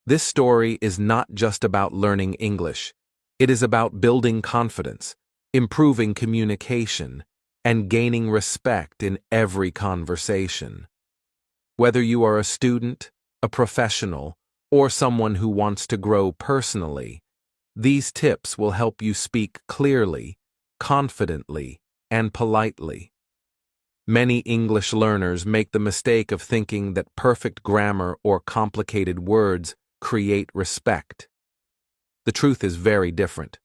This story is not just about learning English. It is about building confidence, improving communication, and gaining respect in every conversation. Whether you are a student, a professional, or someone who wants to grow personally, these tips will help you speak clearly, confidently, and politely. Many English learners make the mistake of thinking that perfect grammar or complicated words create respect. The truth is very different.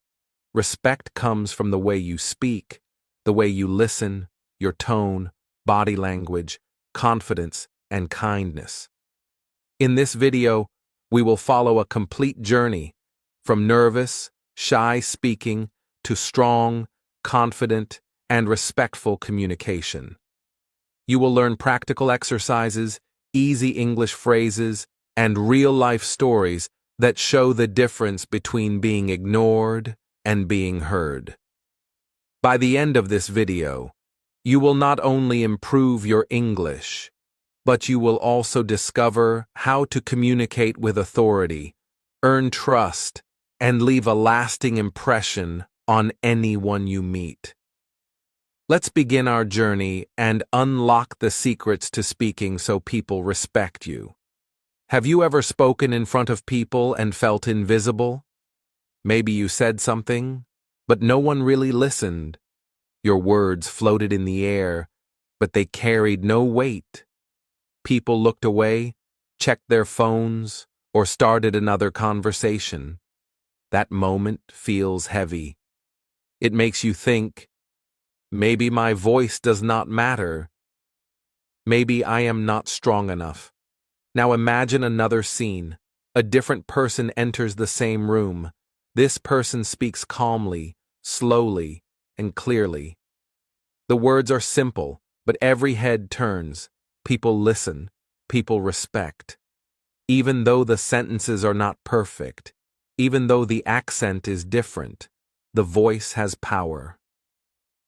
Respect comes from the way you speak, the way you listen, your tone, body language, confidence, and kindness. In this video, we will follow a complete journey from nervous, shy speaking to strong, confident, and respectful communication. You will learn practical exercises, easy English phrases, and real-life stories that show the difference between being ignored and being heard. By the end of this video, you will not only improve your English, but you will also discover how to communicate with authority, earn trust, and leave a lasting impression on anyone you meet. Let's begin our journey and unlock the secrets to speaking so people respect you. Have you ever spoken in front of people and felt invisible? Maybe you said something, but no one really listened. Your words floated in the air, but they carried no weight. People looked away, checked their phones, or started another conversation. That moment feels heavy. It makes you think, maybe my voice does not matter. Maybe I am not strong enough. Now imagine another scene. A different person enters the same room. This person speaks calmly, slowly, and clearly. The words are simple, but every head turns. People listen. People respect. Even though the sentences are not perfect, even though the accent is different, the voice has power.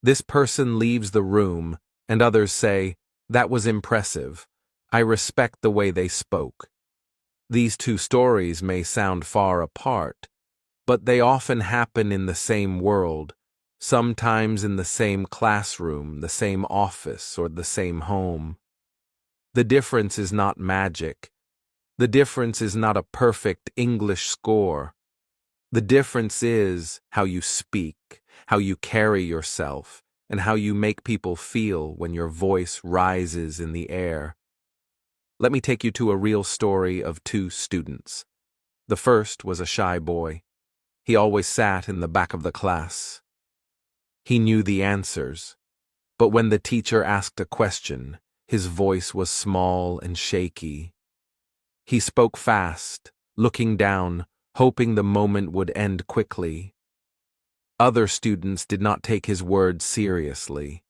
This person leaves the room, and others say, "That was impressive. I respect the way they spoke." These two stories may sound far apart, but they often happen in the same world, sometimes in the same classroom, the same office, or the same home. The difference is not magic. The difference is not a perfect English score. The difference is how you speak, how you carry yourself, and how you make people feel when your voice rises in the air. Let me take you to a real story of two students. The first was a shy boy. He always sat in the back of the class. He knew the answers, but when the teacher asked a question, his voice was small and shaky. He spoke fast, looking down, hoping the moment would end quickly. Other students did not take his words seriously.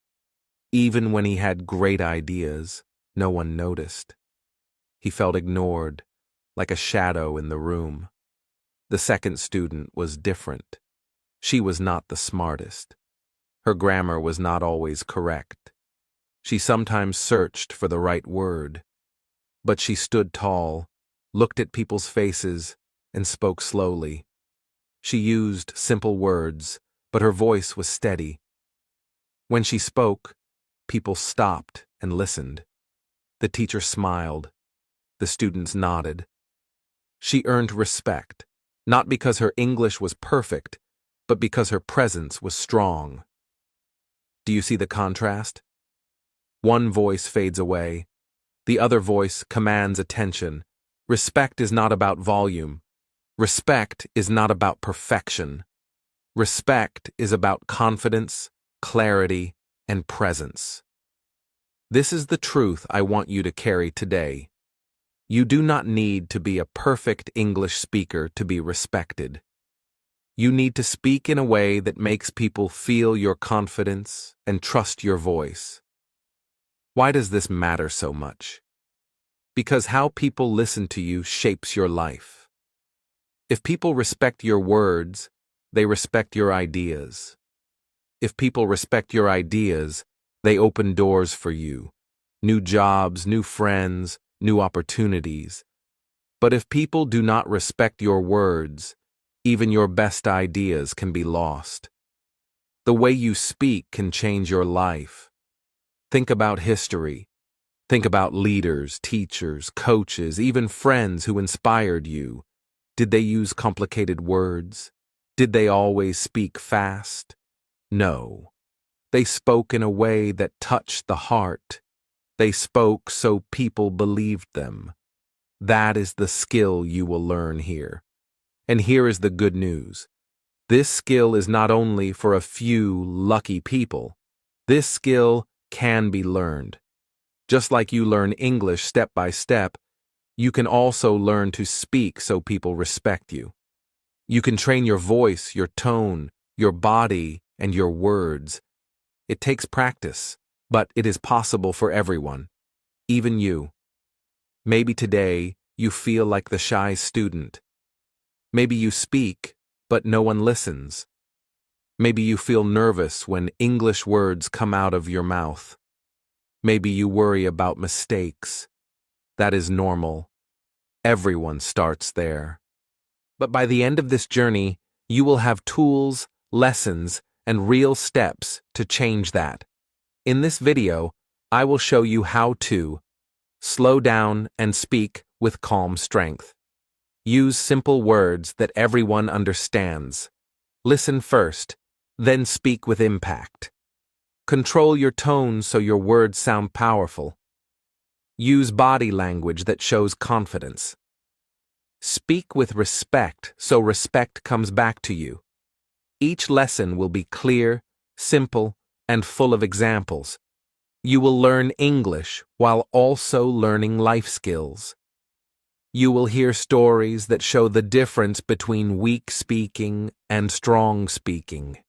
Even when he had great ideas, no one noticed. He felt ignored, like a shadow in the room. The second student was different. She was not the smartest. Her grammar was not always correct. She sometimes searched for the right word. But she stood tall, looked at people's faces, and spoke slowly. She used simple words, but her voice was steady. When she spoke, people stopped and listened. The teacher smiled. The students nodded. She earned respect, not because her English was perfect, but because her presence was strong. Do you see the contrast? One voice fades away. The other voice commands attention. Respect is not about volume. Respect is not about perfection. Respect is about confidence, clarity, and presence. This is the truth I want you to carry today. You do not need to be a perfect English speaker to be respected. You need to speak in a way that makes people feel your confidence and trust your voice. Why does this matter so much? Because how people listen to you shapes your life. If people respect your words, they respect your ideas. If people respect your ideas, they open doors for you. New jobs, new friends, new opportunities. But if people do not respect your words, even your best ideas can be lost. The way you speak can change your life. Think about history. Think about leaders, teachers, coaches, even friends who inspired you. Did they use complicated words? Did they always speak fast? No. They spoke in a way that touched the heart. They spoke so people believed them. That is the skill you will learn here. And here is the good news. This skill is not only for a few lucky people. This skill can be learned. Just like you learn English step by step, you can also learn to speak so people respect you. You can train your voice, your tone, your body, and your words. It takes practice, but it is possible for everyone, even you. Maybe today you feel like the shy student. Maybe you speak, but no one listens. Maybe you feel nervous when English words come out of your mouth. Maybe you worry about mistakes. That is normal. Everyone starts there. But by the end of this journey, you will have tools, lessons, and real steps to change that. In this video, I will show you how to slow down and speak with calm strength. Use simple words that everyone understands. Listen first, then speak with impact. Control your tone so your words sound powerful. Use body language that shows confidence. Speak with respect so respect comes back to you. Each lesson will be clear, simple, and full of examples. You will learn English while also learning life skills. You will hear stories that show the difference between weak speaking and strong speaking.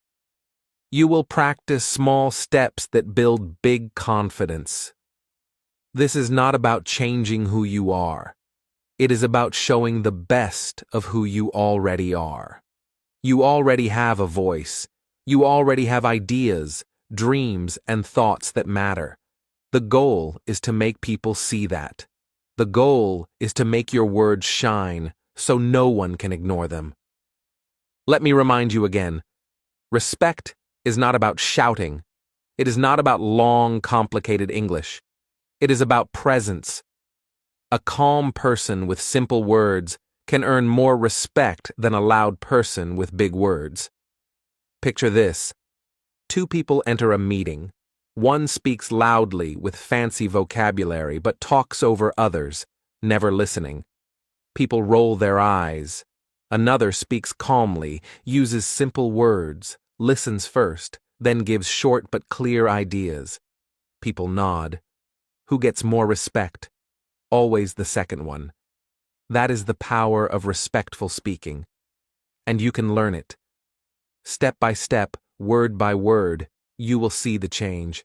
You will practice small steps that build big confidence. This is not about changing who you are. It is about showing the best of who you already are. You already have a voice. You already have ideas, dreams, and thoughts that matter. The goal is to make people see that. The goal is to make your words shine so no one can ignore them. Let me remind you again, respect is not about shouting. It is not about long, complicated English. It is about presence. A calm person with simple words can earn more respect than a loud person with big words. Picture this. Two people enter a meeting. One speaks loudly with fancy vocabulary but talks over others, never listening. People roll their eyes. Another speaks calmly, uses simple words, listens first, then gives short but clear ideas. People nod. Who gets more respect? Always the second one. That is the power of respectful speaking. And you can learn it. Step by step, word by word, you will see the change.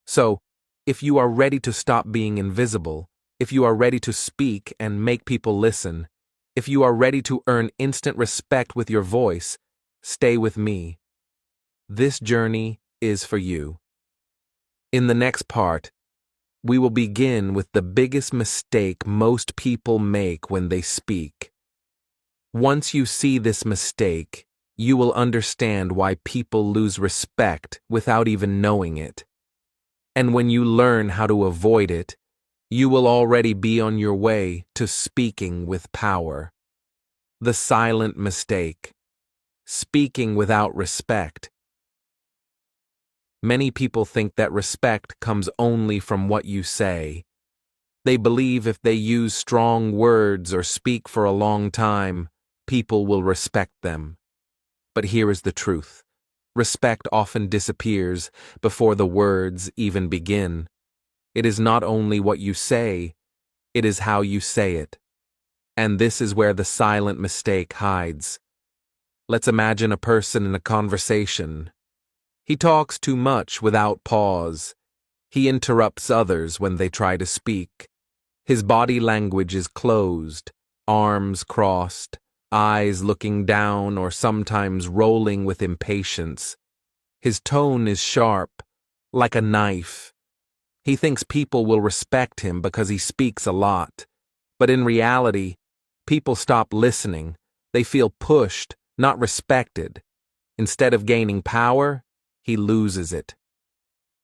So, if you are ready to stop being invisible, if you are ready to speak and make people listen, if you are ready to earn instant respect with your voice, stay with me. This journey is for you. In the next part, we will begin with the biggest mistake most people make when they speak. Once you see this mistake, you will understand why people lose respect without even knowing it. And when you learn how to avoid it, you will already be on your way to speaking with power. The silent mistake. Speaking without respect. Many people think that respect comes only from what you say. They believe if they use strong words or speak for a long time, people will respect them. But here is the truth. Respect often disappears before the words even begin. It is not only what you say, it is how you say it. And this is where the silent mistake hides. Let's imagine a person in a conversation. He talks too much without pause. He interrupts others when they try to speak. His body language is closed, arms crossed, eyes looking down or sometimes rolling with impatience. His tone is sharp, like a knife. He thinks people will respect him because he speaks a lot. But in reality, people stop listening. They feel pushed, not respected. Instead of gaining power, he loses it.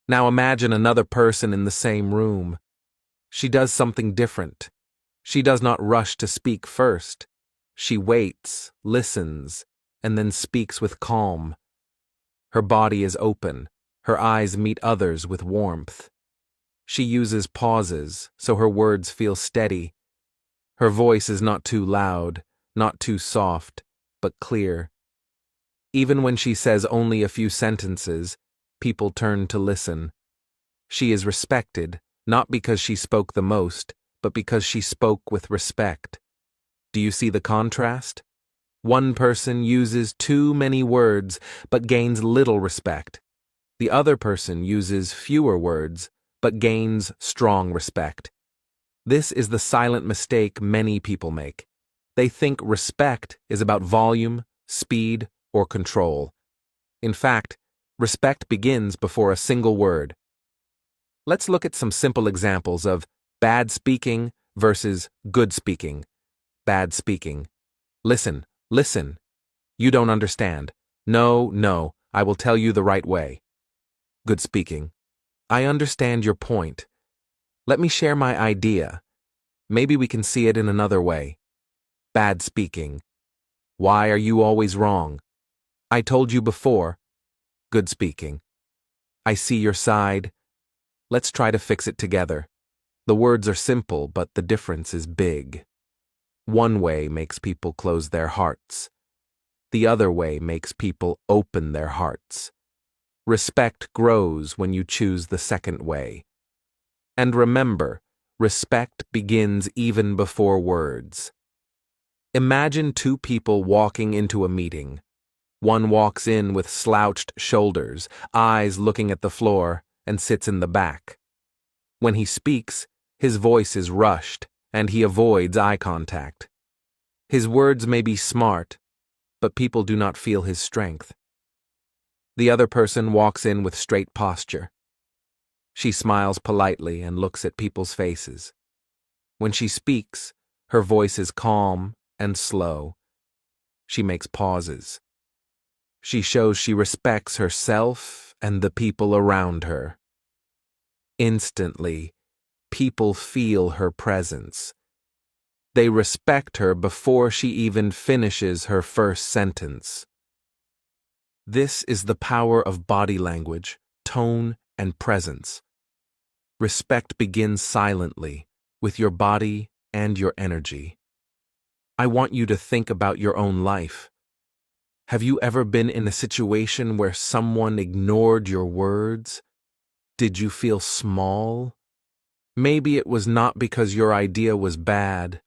Now imagine another person in the same room. She does something different. She does not rush to speak first. She waits, listens, and then speaks with calm. Her body is open. Her eyes meet others with warmth. She uses pauses so her words feel steady. Her voice is not too loud, not too soft, but clear. Even when she says only a few sentences, people turn to listen. She is respected, not because she spoke the most, but because she spoke with respect. Do you see the contrast? One person uses too many words, but gains little respect. The other person uses fewer words, but gains strong respect. This is the silent mistake many people make. They think respect is about volume, speed, or control. In fact, respect begins before a single word. Let's look at some simple examples of bad speaking versus good speaking. Bad speaking. Listen, listen. You don't understand. No, I will tell you the right way. Good speaking. I understand your point. Let me share my idea. Maybe we can see it in another way. Bad speaking. Why are you always wrong? I told you before. Good speaking. I see your side. Let's try to fix it together. The words are simple, but the difference is big. One way makes people close their hearts. The other way makes people open their hearts. Respect grows when you choose the second way. And remember, respect begins even before words. Imagine two people walking into a meeting. One walks in with slouched shoulders, eyes looking at the floor, and sits in the back. When he speaks, his voice is rushed, and he avoids eye contact. His words may be smart, but people do not feel his strength. The other person walks in with straight posture. She smiles politely and looks at people's faces. When she speaks, her voice is calm and slow. She makes pauses. She shows she respects herself and the people around her. Instantly, people feel her presence. They respect her before she even finishes her first sentence. This is the power of body language, tone, and presence. Respect begins silently, with your body and your energy. I want you to think about your own life. Have you ever been in a situation where someone ignored your words? Did you feel small? Maybe it was not because your idea was bad.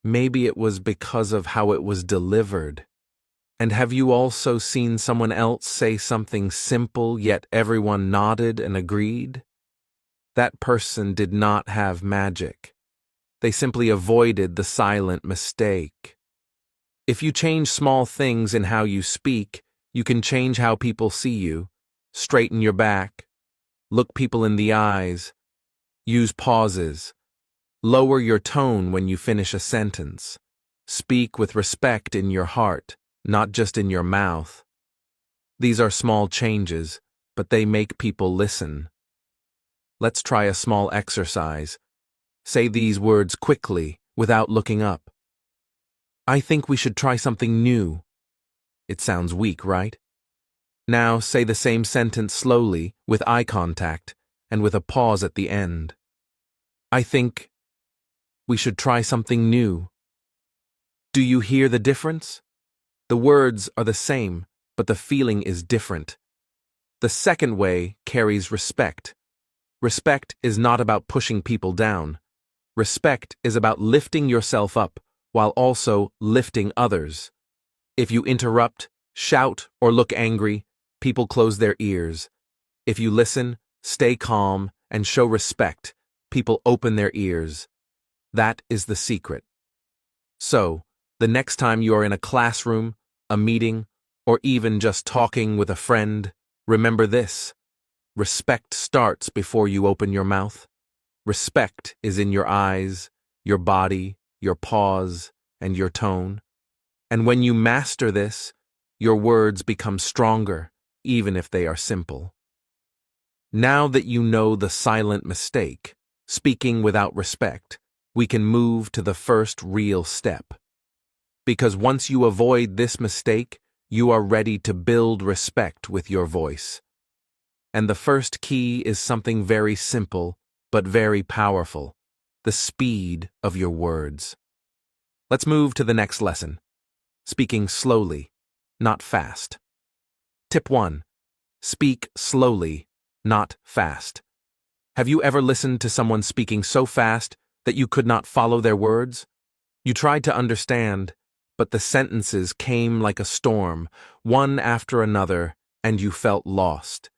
Maybe it was because of how it was delivered. And have you also seen someone else say something simple, yet everyone nodded and agreed? That person did not have magic. They simply avoided the silent mistake. If you change small things in how you speak, you can change how people see you. Straighten your back. Look people in the eyes. Use pauses. Lower your tone when you finish a sentence. Speak with respect in your heart, not just in your mouth. These are small changes, but they make people listen. Let's try a small exercise. Say these words quickly, without looking up. I think we should try something new. It sounds weak, right? Now say the same sentence slowly, with eye contact, and with a pause at the end. I think we should try something new. Do you hear the difference? The words are the same, but the feeling is different. The second way carries respect. Respect is not about pushing people down. Respect is about lifting yourself up while also lifting others. If you interrupt, shout, or look angry, people close their ears. If you listen, stay calm, and show respect, people open their ears. That is the secret. So, the next time you are in a classroom, a meeting, or even just talking with a friend, remember this. Respect starts before you open your mouth. Respect is in your eyes, your body, your pause, and your tone. And when you master this, your words become stronger, even if they are simple. Now that you know the silent mistake, speaking without respect, we can move to the first real step. Because once you avoid this mistake, you are ready to build respect with your voice. And the first key is something very simple, but very powerful: the speed of your words. Let's move to the next lesson: speaking slowly, not fast. Tip 1. Speak slowly, not fast. Have you ever listened to someone speaking so fast that you could not follow their words? You tried to understand, but the sentences came like a storm, one after another, and you felt lost.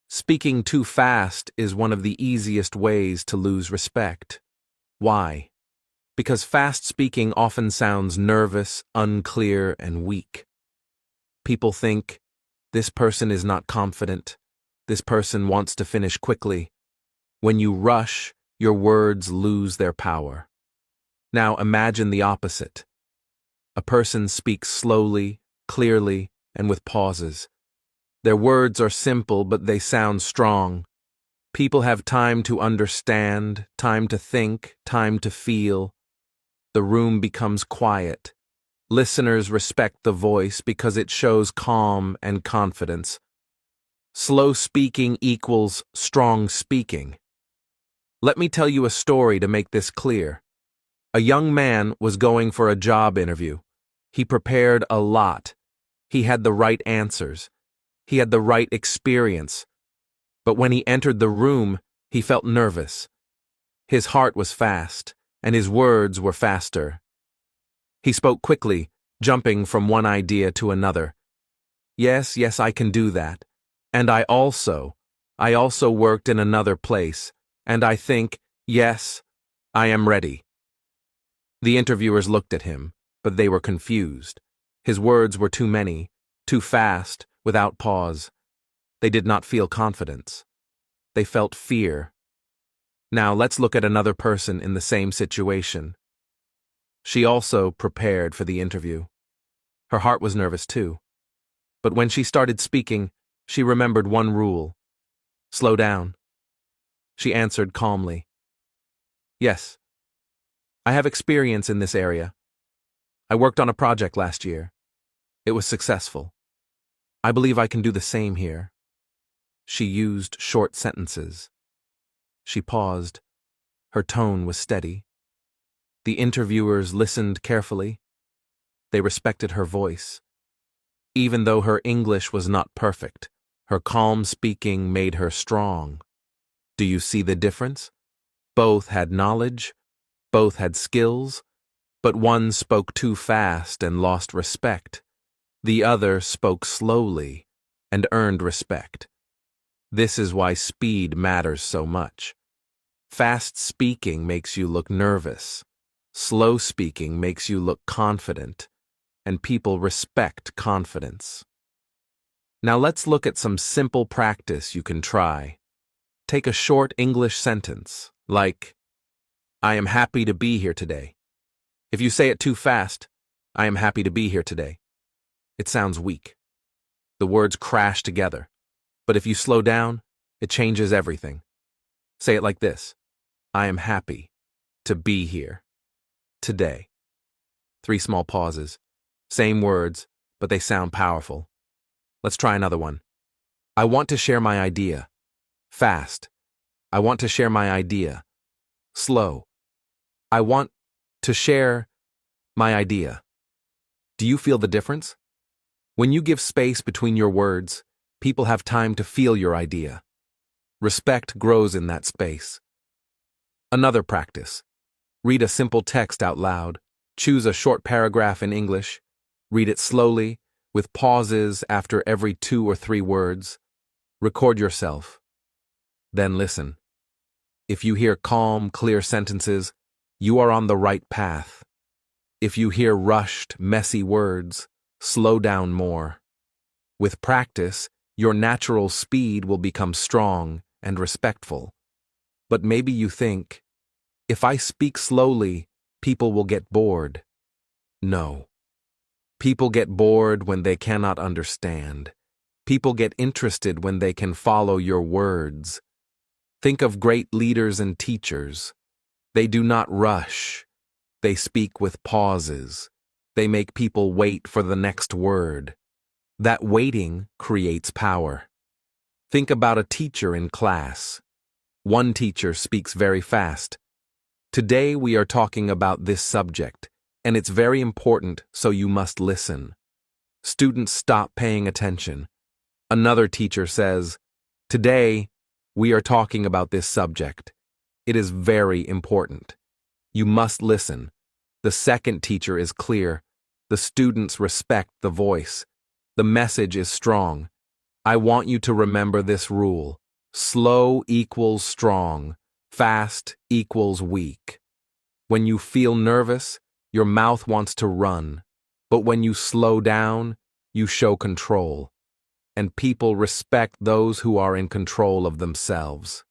Speaking too fast is one of the easiest ways to lose respect. Why? Because fast speaking often sounds nervous, unclear, and weak. People think, this person is not confident. This person wants to finish quickly. When you rush, your words lose their power. Now imagine the opposite. A person speaks slowly, clearly, and with pauses. Their words are simple, but they sound strong. People have time to understand, time to think, time to feel. The room becomes quiet. Listeners respect the voice because it shows calm and confidence. Slow speaking equals strong speaking. Let me tell you a story to make this clear. A young man was going for a job interview. He prepared a lot. He had the right answers. He had the right experience. But when he entered the room, he felt nervous. His heart was fast, and his words were faster. He spoke quickly, jumping from one idea to another. Yes, I can do that. And I also worked in another place, and I think, yes, I am ready. The interviewers looked at him, but they were confused. His words were too many, too fast, without pause. They did not feel confidence. They felt fear. Now let's look at another person in the same situation. She also prepared for the interview. Her heart was nervous too. But when she started speaking, she remembered one rule: slow down. She answered calmly, yes, I have experience in this area. I worked on a project last year. It was successful. I believe I can do the same here. She used short sentences. She paused. Her tone was steady. The interviewers listened carefully. They respected her voice. Even though her English was not perfect, her calm speaking made her strong. Do you see the difference? Both had knowledge, both had skills, but one spoke too fast and lost respect. The other spoke slowly and earned respect. This is why speed matters so much. Fast speaking makes you look nervous. Slow speaking makes you look confident, and people respect confidence. Now let's look at some simple practice you can try. Take a short English sentence, like, I am happy to be here today. If you say it too fast, I am happy to be here today, it sounds weak. The words crash together. But if you slow down, it changes everything. Say it like this: I am happy to be here today. 3 small pauses. Same words, but they sound powerful. Let's try another one. I want to share my idea. Fast. I want to share my idea. Slow. I want to share my idea. Do you feel the difference? When you give space between your words, people have time to feel your idea. Respect grows in that space. Another practice. Read a simple text out loud. Choose a short paragraph in English. Read it slowly, with pauses after every 2 or 3 words. Record yourself. Then listen. If you hear calm, clear sentences, you are on the right path. If you hear rushed, messy words, slow down more. With practice, your natural speed will become strong and respectful. But maybe you think, if I speak slowly, people will get bored. No. People get bored when they cannot understand. People get interested when they can follow your words. Think of great leaders and teachers. They do not rush. They speak with pauses. They make people wait for the next word. That waiting creates power. Think about a teacher in class. One teacher speaks very fast. Today we are talking about this subject, and it's very important, so you must listen. Students stop paying attention. Another teacher says, "Today we are talking about this subject. It is very important. You must listen." The second teacher is clear. The students respect the voice. The message is strong. I want you to remember this rule. Slow equals strong. Fast equals weak. When you feel nervous, your mouth wants to run. But when you slow down, you show control. And people respect those who are in control of themselves.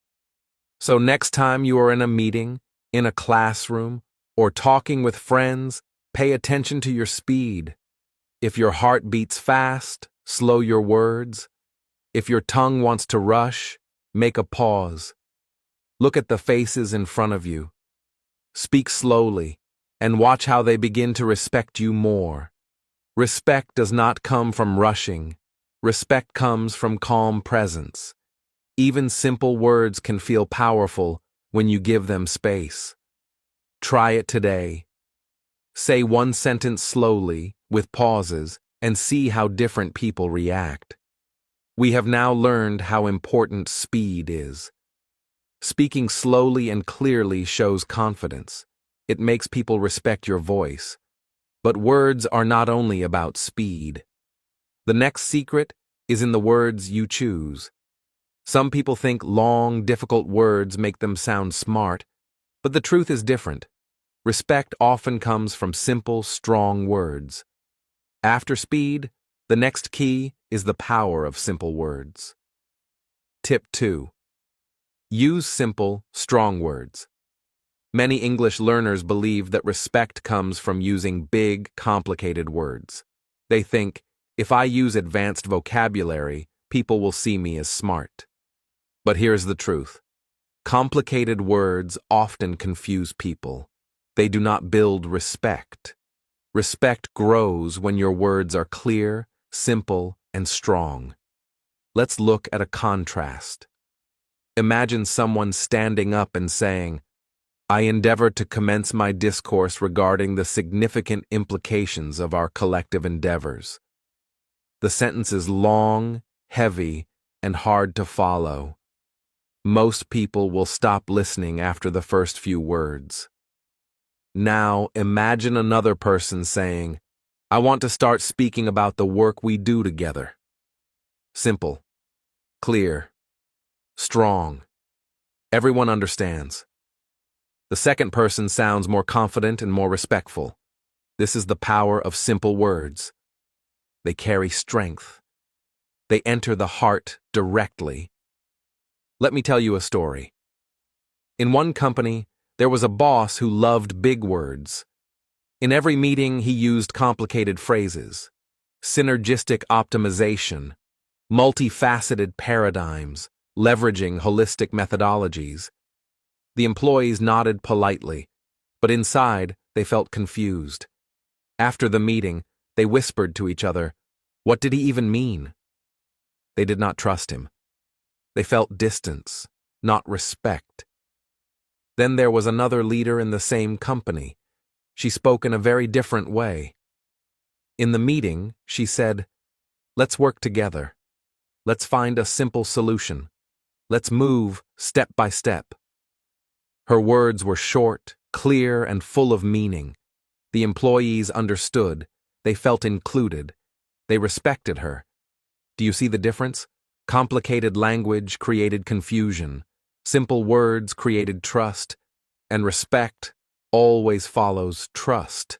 So next time you are in a meeting, in a classroom, or talking with friends, pay attention to your speed. If your heart beats fast, slow your words. If your tongue wants to rush, make a pause. Look at the faces in front of you. Speak slowly, and watch how they begin to respect you more. Respect does not come from rushing. Respect comes from calm presence. Even simple words can feel powerful when you give them space. Try it today. Say one sentence slowly, with pauses, and see how different people react. We have now learned how important speed is. Speaking slowly and clearly shows confidence. It makes people respect your voice. But words are not only about speed. The next secret is in the words you choose. Some people think long, difficult words make them sound smart, but the truth is different. Respect often comes from simple, strong words. After speed, the next key is the power of simple words. Tip 2. Use simple, strong words. Many English learners believe that respect comes from using big, complicated words. They think, if I use advanced vocabulary, people will see me as smart. But here's the truth. Complicated words often confuse people. They do not build respect. Respect grows when your words are clear, simple, and strong. Let's look at a contrast. Imagine someone standing up and saying, "I endeavor to commence my discourse regarding the significant implications of our collective endeavors." The sentence is long, heavy, and hard to follow. Most people will stop listening after the first few words. Now, imagine another person saying, "I want to start speaking about the work we do together." Simple, clear, strong. Everyone understands. The second person sounds more confident and more respectful. This is the power of simple words. They carry strength. They enter the heart directly. Let me tell you a story. In one company, there was a boss who loved big words. In every meeting, he used complicated phrases, synergistic optimization, multifaceted paradigms, leveraging holistic methodologies. The employees nodded politely, but inside, they felt confused. After the meeting, they whispered to each other, what did he even mean? They did not trust him. They felt distance, not respect. Then there was another leader in the same company. She spoke in a very different way. In the meeting, she said, "Let's work together. Let's find a simple solution. Let's move step by step." Her words were short, clear, and full of meaning. The employees understood. They felt included. They respected her. Do you see the difference? Complicated language created confusion. Simple words created trust. And respect always follows trust.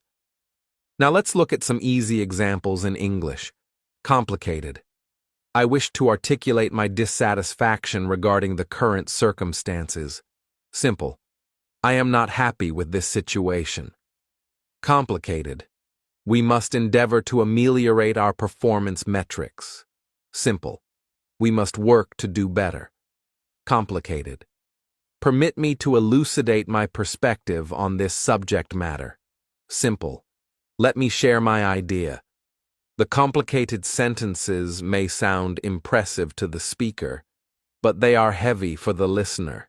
Now let's look at some easy examples in English. Complicated. I wish to articulate my dissatisfaction regarding the current circumstances. Simple. I am not happy with this situation. Complicated. We must endeavor to ameliorate our performance metrics. Simple. We must work to do better. Complicated. Permit me to elucidate my perspective on this subject matter. Simple. Let me share my idea. The complicated sentences may sound impressive to the speaker, but they are heavy for the listener.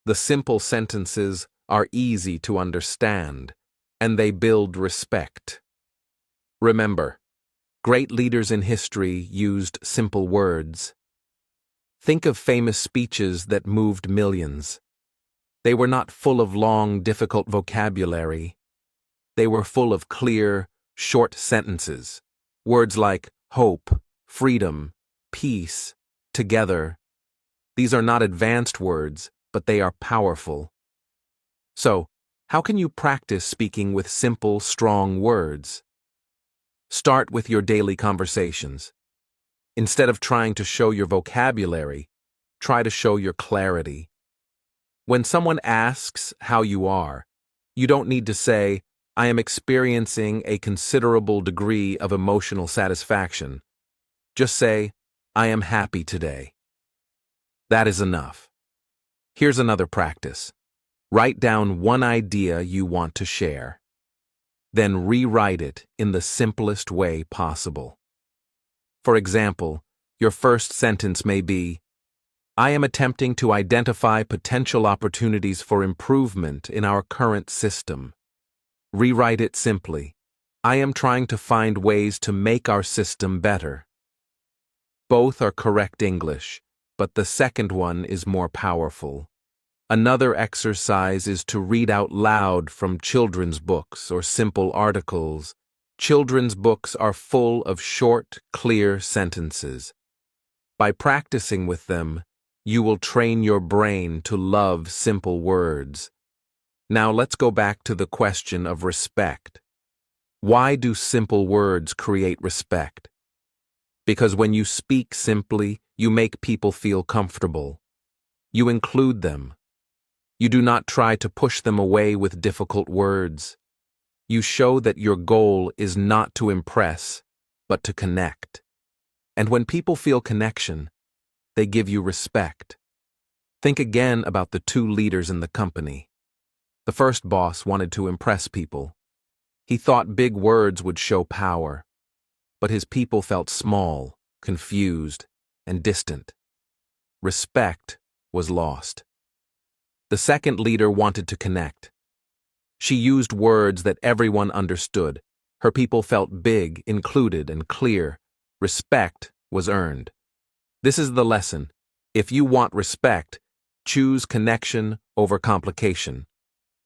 The simple sentences are easy to understand, and they build respect. Remember, great leaders in history used simple words. Think of famous speeches that moved millions. They were not full of long, difficult vocabulary. They were full of clear, short sentences. Words like hope, freedom, peace, together. These are not advanced words, but they are powerful. So, how can you practice speaking with simple, strong words? Start with your daily conversations. Instead of trying to show your vocabulary, try to show your clarity. When someone asks how you are, you don't need to say, "I am experiencing a considerable degree of emotional satisfaction." Just say, "I am happy today." That is enough. Here's another practice. Write down one idea you want to share. Then rewrite it in the simplest way possible. For example, your first sentence may be, "I am attempting to identify potential opportunities for improvement in our current system." Rewrite it simply, "I am trying to find ways to make our system better." Both are correct English, but the second one is more powerful. Another exercise is to read out loud from children's books or simple articles. Children's books are full of short, clear sentences. By practicing with them, you will train your brain to love simple words. Now let's go back to the question of respect. Why do simple words create respect? Because when you speak simply, you make people feel comfortable. You include them. You do not try to push them away with difficult words. You show that your goal is not to impress, but to connect. And when people feel connection, they give you respect. Think again about the two leaders in the company. The first boss wanted to impress people. He thought big words would show power, but his people felt small, confused, and distant. Respect was lost. The second leader wanted to connect. She used words that everyone understood. Her people felt big, included, and clear. Respect was earned. This is the lesson. If you want respect, choose connection over complication.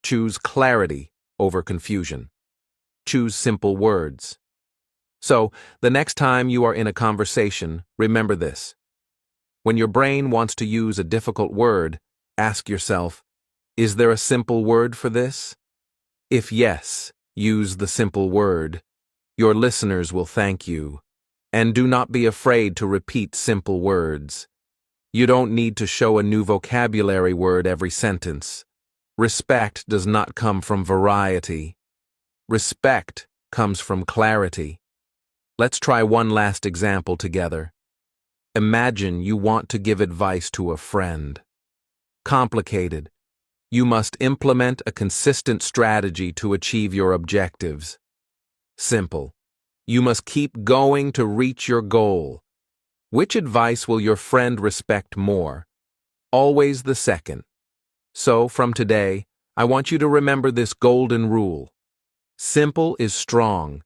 Choose clarity over confusion. Choose simple words. So, the next time you are in a conversation, remember this. When your brain wants to use a difficult word, ask yourself, is there a simple word for this? If yes, use the simple word. Your listeners will thank you. And do not be afraid to repeat simple words. You don't need to show a new vocabulary word every sentence. Respect does not come from variety. Respect comes from clarity. Let's try one last example together. Imagine you want to give advice to a friend. Complicated. You must implement a consistent strategy to achieve your objectives. Simple. You must keep going to reach your goal. Which advice will your friend respect more? Always the second. So, from today, I want you to remember this golden rule. Simple is strong.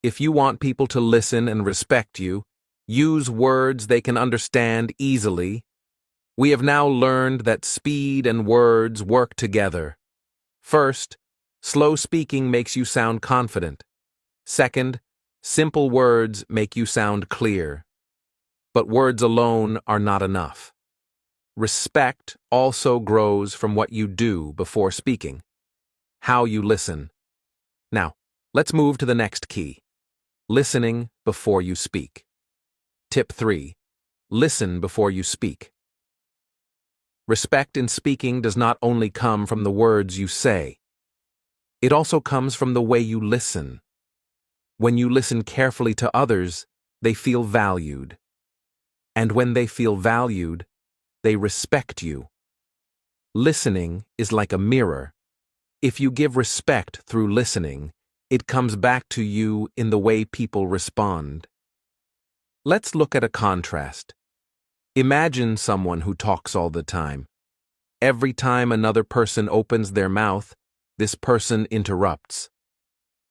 If you want people to listen and respect you, use words they can understand easily. We have now learned that speed and words work together. First, slow speaking makes you sound confident. Second, simple words make you sound clear. But words alone are not enough. Respect also grows from what you do before speaking, how you listen. Now, let's move to the next key. Listening before you speak. Tip 3. Listen before you speak. Respect in speaking does not only come from the words you say. It also comes from the way you listen. When you listen carefully to others, they feel valued. And when they feel valued, they respect you. Listening is like a mirror. If you give respect through listening, it comes back to you in the way people respond. Let's look at a contrast. Imagine someone who talks all the time. Every time another person opens their mouth, this person interrupts.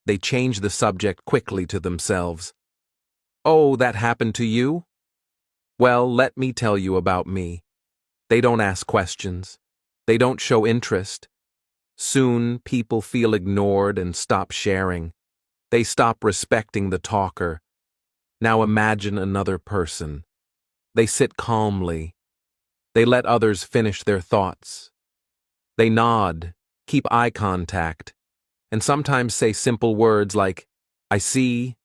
They change the subject quickly to themselves. Oh, that happened to you? Well, let me tell you about me. They don't ask questions. They don't show interest. Soon, people feel ignored and stop sharing. They stop respecting the talker. Now imagine another person. They sit calmly. They let others finish their thoughts. They nod, keep eye contact, and sometimes say simple words like, "I see,"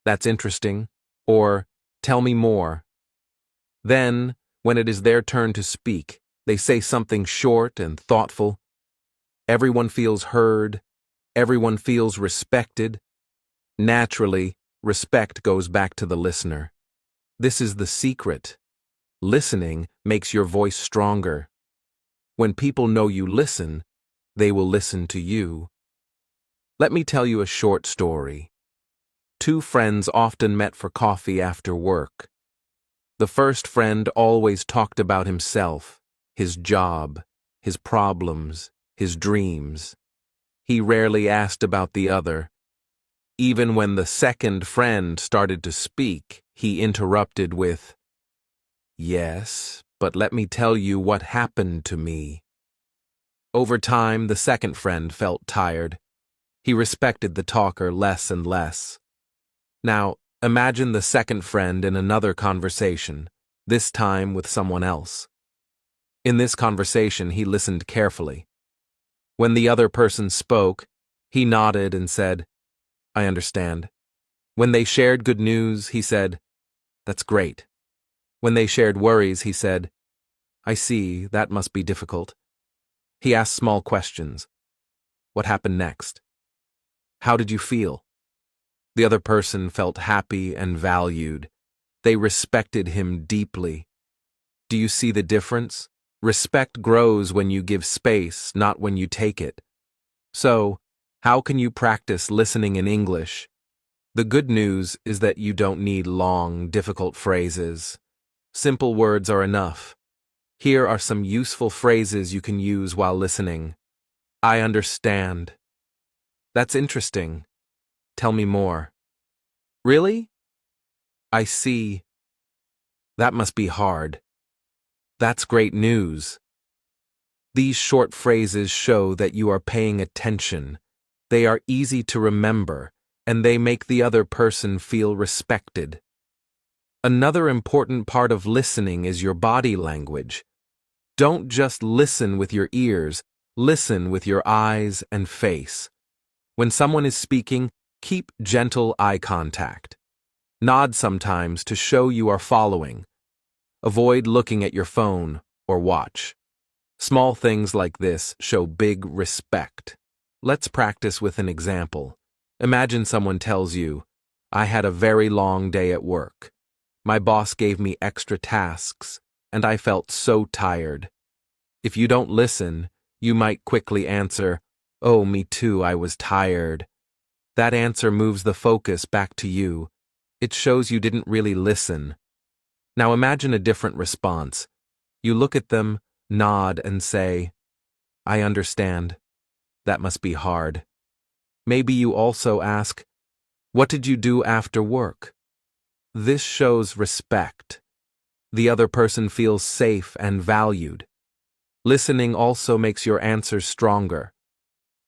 "That's interesting," or "Tell me more." Then, when it is their turn to speak, they say something short and thoughtful. Everyone feels heard. Everyone feels respected. Naturally, respect goes back to the listener. This is the secret. Listening makes your voice stronger. When people know you listen, they will listen to you. Let me tell you a short story. Two friends often met for coffee after work. The first friend always talked about himself, his job, his problems, his dreams. He rarely asked about the other. Even when the second friend started to speak, he interrupted with, "Yes, but let me tell you what happened to me." Over time, the second friend felt tired. He respected the talker less and less. Now, imagine the second friend in another conversation, this time with someone else. In this conversation, he listened carefully. When the other person spoke, he nodded and said, "I understand." When they shared good news, he said, "That's great." When they shared worries, he said, "I see, that must be difficult." He asked small questions. What happened next? How did you feel? The other person felt happy and valued. They respected him deeply. Do you see the difference? Respect grows when you give space, not when you take it. So, how can you practice listening in English? The good news is that you don't need long, difficult phrases. Simple words are enough. Here are some useful phrases you can use while listening. I understand. That's interesting. Tell me more. Really? I see. That must be hard. That's great news. These short phrases show that you are paying attention. They are easy to remember, and they make the other person feel respected. Another important part of listening is your body language. Don't just listen with your ears, listen with your eyes and face. When someone is speaking, keep gentle eye contact. Nod sometimes to show you are following. Avoid looking at your phone or watch. Small things like this show big respect. Let's practice with an example. Imagine someone tells you, "I had a very long day at work. My boss gave me extra tasks, and I felt so tired." If you don't listen, you might quickly answer, "Oh, me too, I was tired." That answer moves the focus back to you. It shows you didn't really listen. Now imagine a different response. You look at them, nod, and say, "I understand. That must be hard." Maybe you also ask, "What did you do after work?" This shows respect. The other person feels safe and valued. Listening also makes your answers stronger.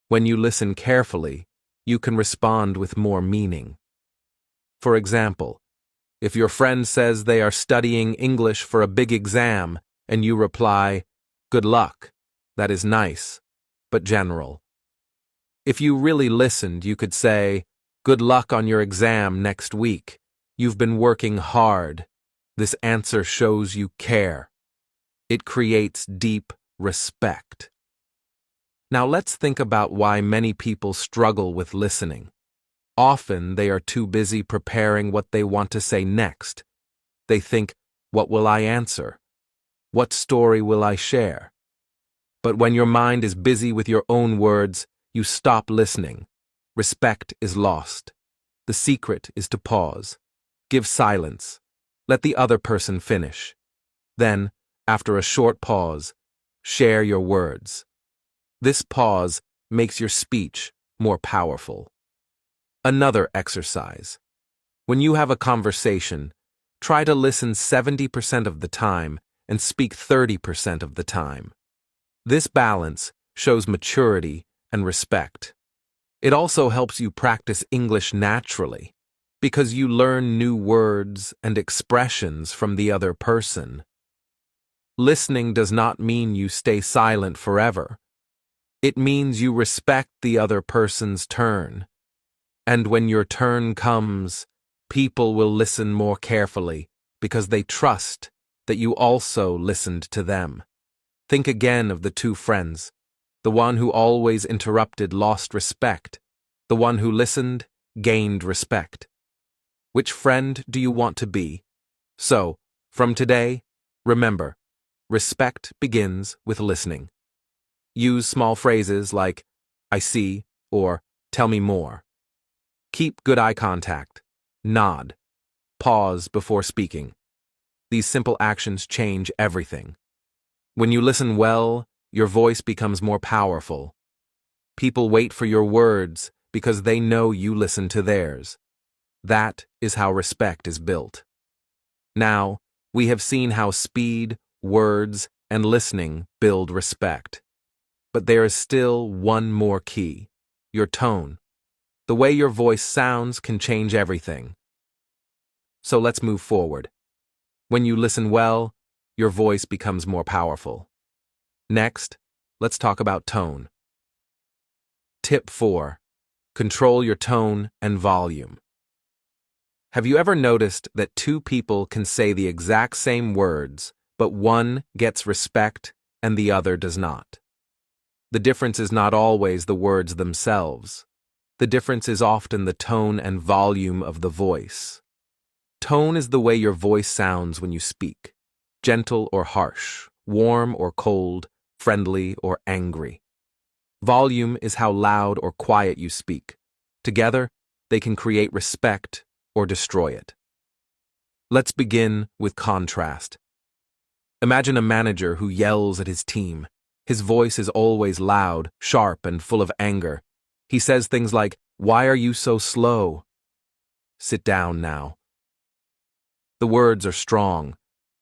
When you listen carefully, you can respond with more meaning. For example, if your friend says they are studying English for a big exam and you reply, "Good luck," that is nice, but general. If you really listened, you could say, "Good luck on your exam next week. You've been working hard." This answer shows you care. It creates deep respect. Now let's think about why many people struggle with listening. Often they are too busy preparing what they want to say next. They think, what will I answer? What story will I share? But when your mind is busy with your own words, you stop listening. Respect is lost. The secret is to pause. Give silence. Let the other person finish. Then, after a short pause, share your words. This pause makes your speech more powerful. Another exercise. When you have a conversation, try to listen 70% of the time and speak 30% of the time. This balance shows maturity and respect. It also helps you practice English naturally, because you learn new words and expressions from the other person. Listening does not mean you stay silent forever. It means you respect the other person's turn. And when your turn comes, people will listen more carefully because they trust that you also listened to them. Think again of the two friends. The one who always interrupted lost respect. The one who listened gained respect. Which friend do you want to be? So, from today, remember, respect begins with listening. Use small phrases like, I see, or tell me more. Keep good eye contact. Nod. Pause before speaking. These simple actions change everything. When you listen well, your voice becomes more powerful. People wait for your words because they know you listen to theirs. That is how respect is built. Now, we have seen how speed, words, and listening build respect. But there is still one more key: your tone. The way your voice sounds can change everything. So let's move forward. When you listen well, your voice becomes more powerful. Next, let's talk about tone. Tip 4. Control your tone and volume. Have you ever noticed that two people can say the exact same words, but one gets respect and the other does not? The difference is not always the words themselves. The difference is often the tone and volume of the voice. Tone is the way your voice sounds when you speak. Gentle or harsh, warm or cold, friendly or angry. Volume is how loud or quiet you speak. Together, they can create respect or destroy it. Let's begin with contrast. Imagine a manager who yells at his team. His voice is always loud, sharp, and full of anger. He says things like, "Why are you so slow? Sit down now." The words are strong,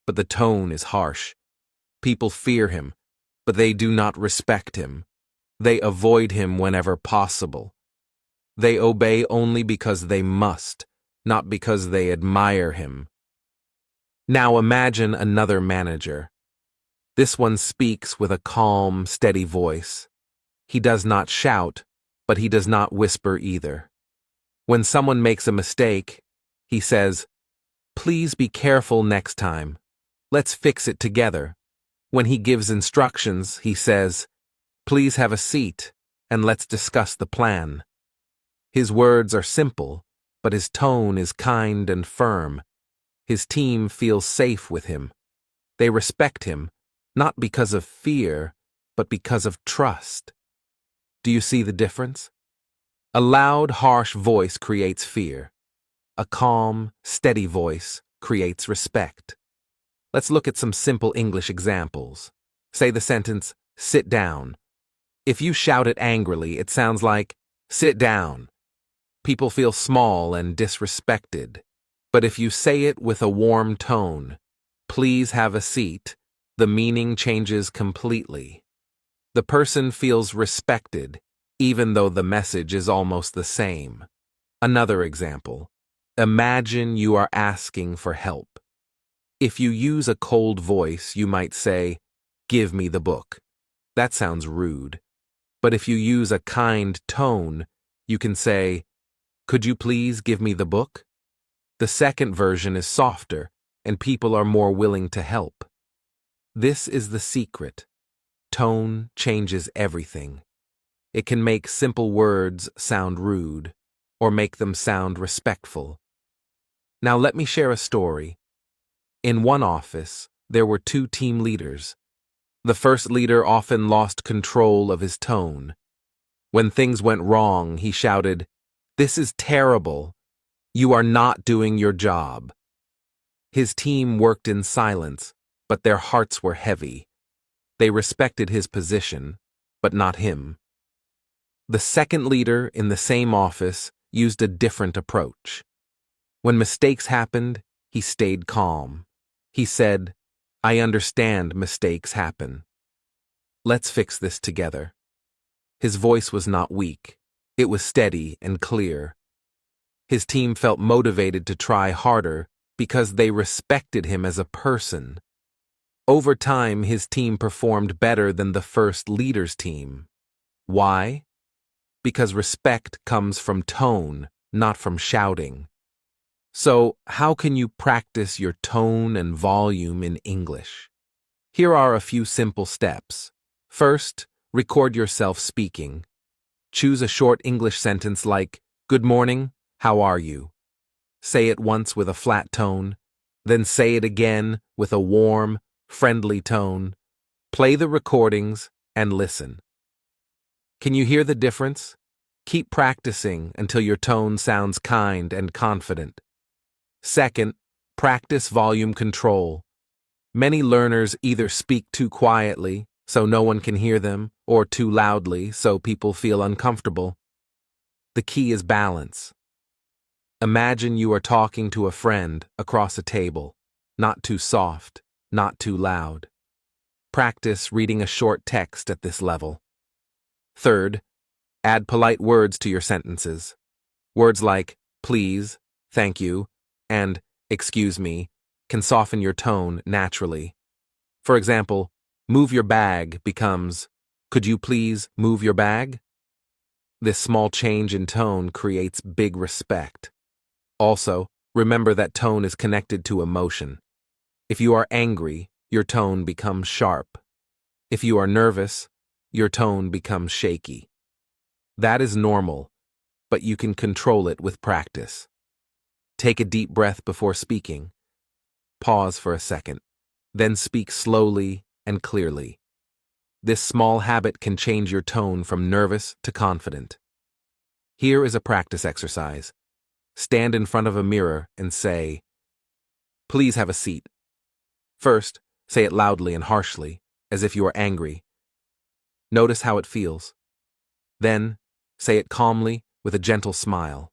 but the tone is harsh. People fear him, but they do not respect him. They avoid him whenever possible. They obey only because they must, not because they admire him. Now imagine another manager. This one speaks with a calm, steady voice. He does not shout, but he does not whisper either. When someone makes a mistake, he says, "Please be careful next time. Let's fix it together." When he gives instructions, he says, "Please have a seat, and let's discuss the plan." His words are simple, but his tone is kind and firm. His team feels safe with him. They respect him, not because of fear, but because of trust. Do you see the difference? A loud, harsh voice creates fear. A calm, steady voice creates respect. Let's look at some simple English examples. Say the sentence, "Sit down." If you shout it angrily, it sounds like, "Sit down." People feel small and disrespected. But if you say it with a warm tone, "Please have a seat," the meaning changes completely. The person feels respected, even though the message is almost the same. Another example. Imagine you are asking for help. If you use a cold voice, you might say, "Give me the book." That sounds rude. But if you use a kind tone, you can say, "Could you please give me the book?" The second version is softer, and people are more willing to help. This is the secret. Tone changes everything. It can make simple words sound rude, or make them sound respectful. Now let me share a story. In one office, there were two team leaders. The first leader often lost control of his tone. When things went wrong, he shouted, "This is terrible. You are not doing your job." His team worked in silence, but their hearts were heavy. They respected his position, but not him. The second leader in the same office used a different approach. When mistakes happened, he stayed calm. He said, "I understand mistakes happen. Let's fix this together." His voice was not weak. It was steady and clear. His team felt motivated to try harder because they respected him as a person. Over time, his team performed better than the first leader's team. Why? Because respect comes from tone, not from shouting. So, how can you practice your tone and volume in English? Here are a few simple steps. First, record yourself speaking. Choose a short English sentence like, "Good morning, how are you?" Say it once with a flat tone, then say it again with a warm, friendly tone. Play the recordings and listen. Can you hear the difference? Keep practicing until your tone sounds kind and confident. Second, practice volume control. Many learners either speak too quietly, so no one can hear them, or too loudly, so people feel uncomfortable. The key is balance. Imagine you are talking to a friend across a table, not too soft, not too loud. Practice reading a short text at this level. Third, add polite words to your sentences. Words like please, thank you, and excuse me can soften your tone naturally. For example, move your bag becomes, could you please move your bag? This small change in tone creates big respect. Also, remember that tone is connected to emotion. If you are angry, your tone becomes sharp. If you are nervous, your tone becomes shaky. That is normal, but you can control it with practice. Take a deep breath before speaking. Pause for a second, then speak slowly and clearly. This small habit can change your tone from nervous to confident. Here is a practice exercise. Stand in front of a mirror and say, "Please have a seat." First, say it loudly and harshly, as if you are angry. Notice how it feels. Then, say it calmly with a gentle smile.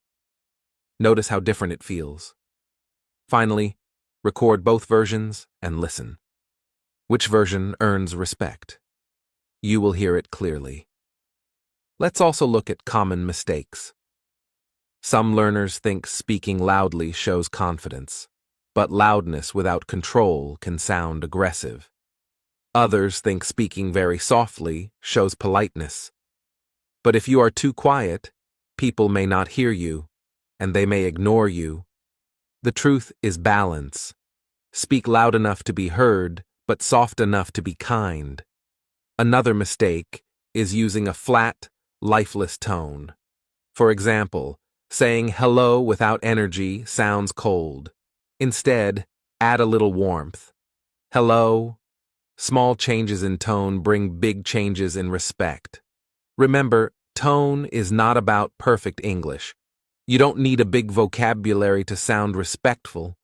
Notice how different it feels. Finally, record both versions and listen. Which version earns respect? You will hear it clearly. Let's also look at common mistakes. Some learners think speaking loudly shows confidence, but loudness without control can sound aggressive. Others think speaking very softly shows politeness. But if you are too quiet, people may not hear you, and they may ignore you. The truth is balance. Speak loud enough to be heard, but soft enough to be kind. Another mistake is using a flat, lifeless tone. For example, saying hello without energy sounds cold. Instead, add a little warmth. Hello. Small changes in tone bring big changes in respect. Remember, tone is not about perfect English. You don't need a big vocabulary to sound respectful.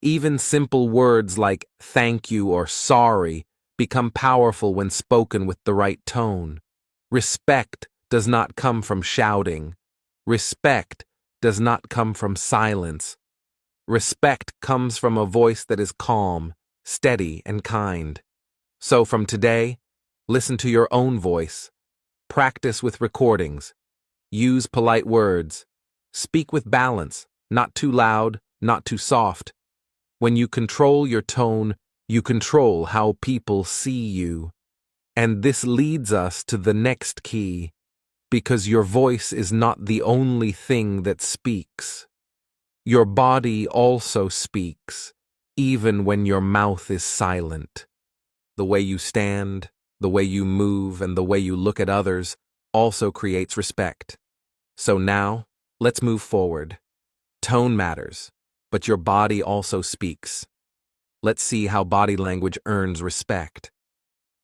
Even simple words like thank you or sorry become powerful when spoken with the right tone. Respect does not come from shouting. Respect does not come from silence. Respect comes from a voice that is calm, steady, and kind. So from today, listen to your own voice. Practice with recordings. Use polite words. Speak with balance, not too loud, not too soft. When you control your tone, you control how people see you. And this leads us to the next key, because your voice is not the only thing that speaks. Your body also speaks, even when your mouth is silent. The way you stand, the way you move, and the way you look at others also creates respect. So now, let's move forward. Tone matters, but your body also speaks. Let's see how body language earns respect.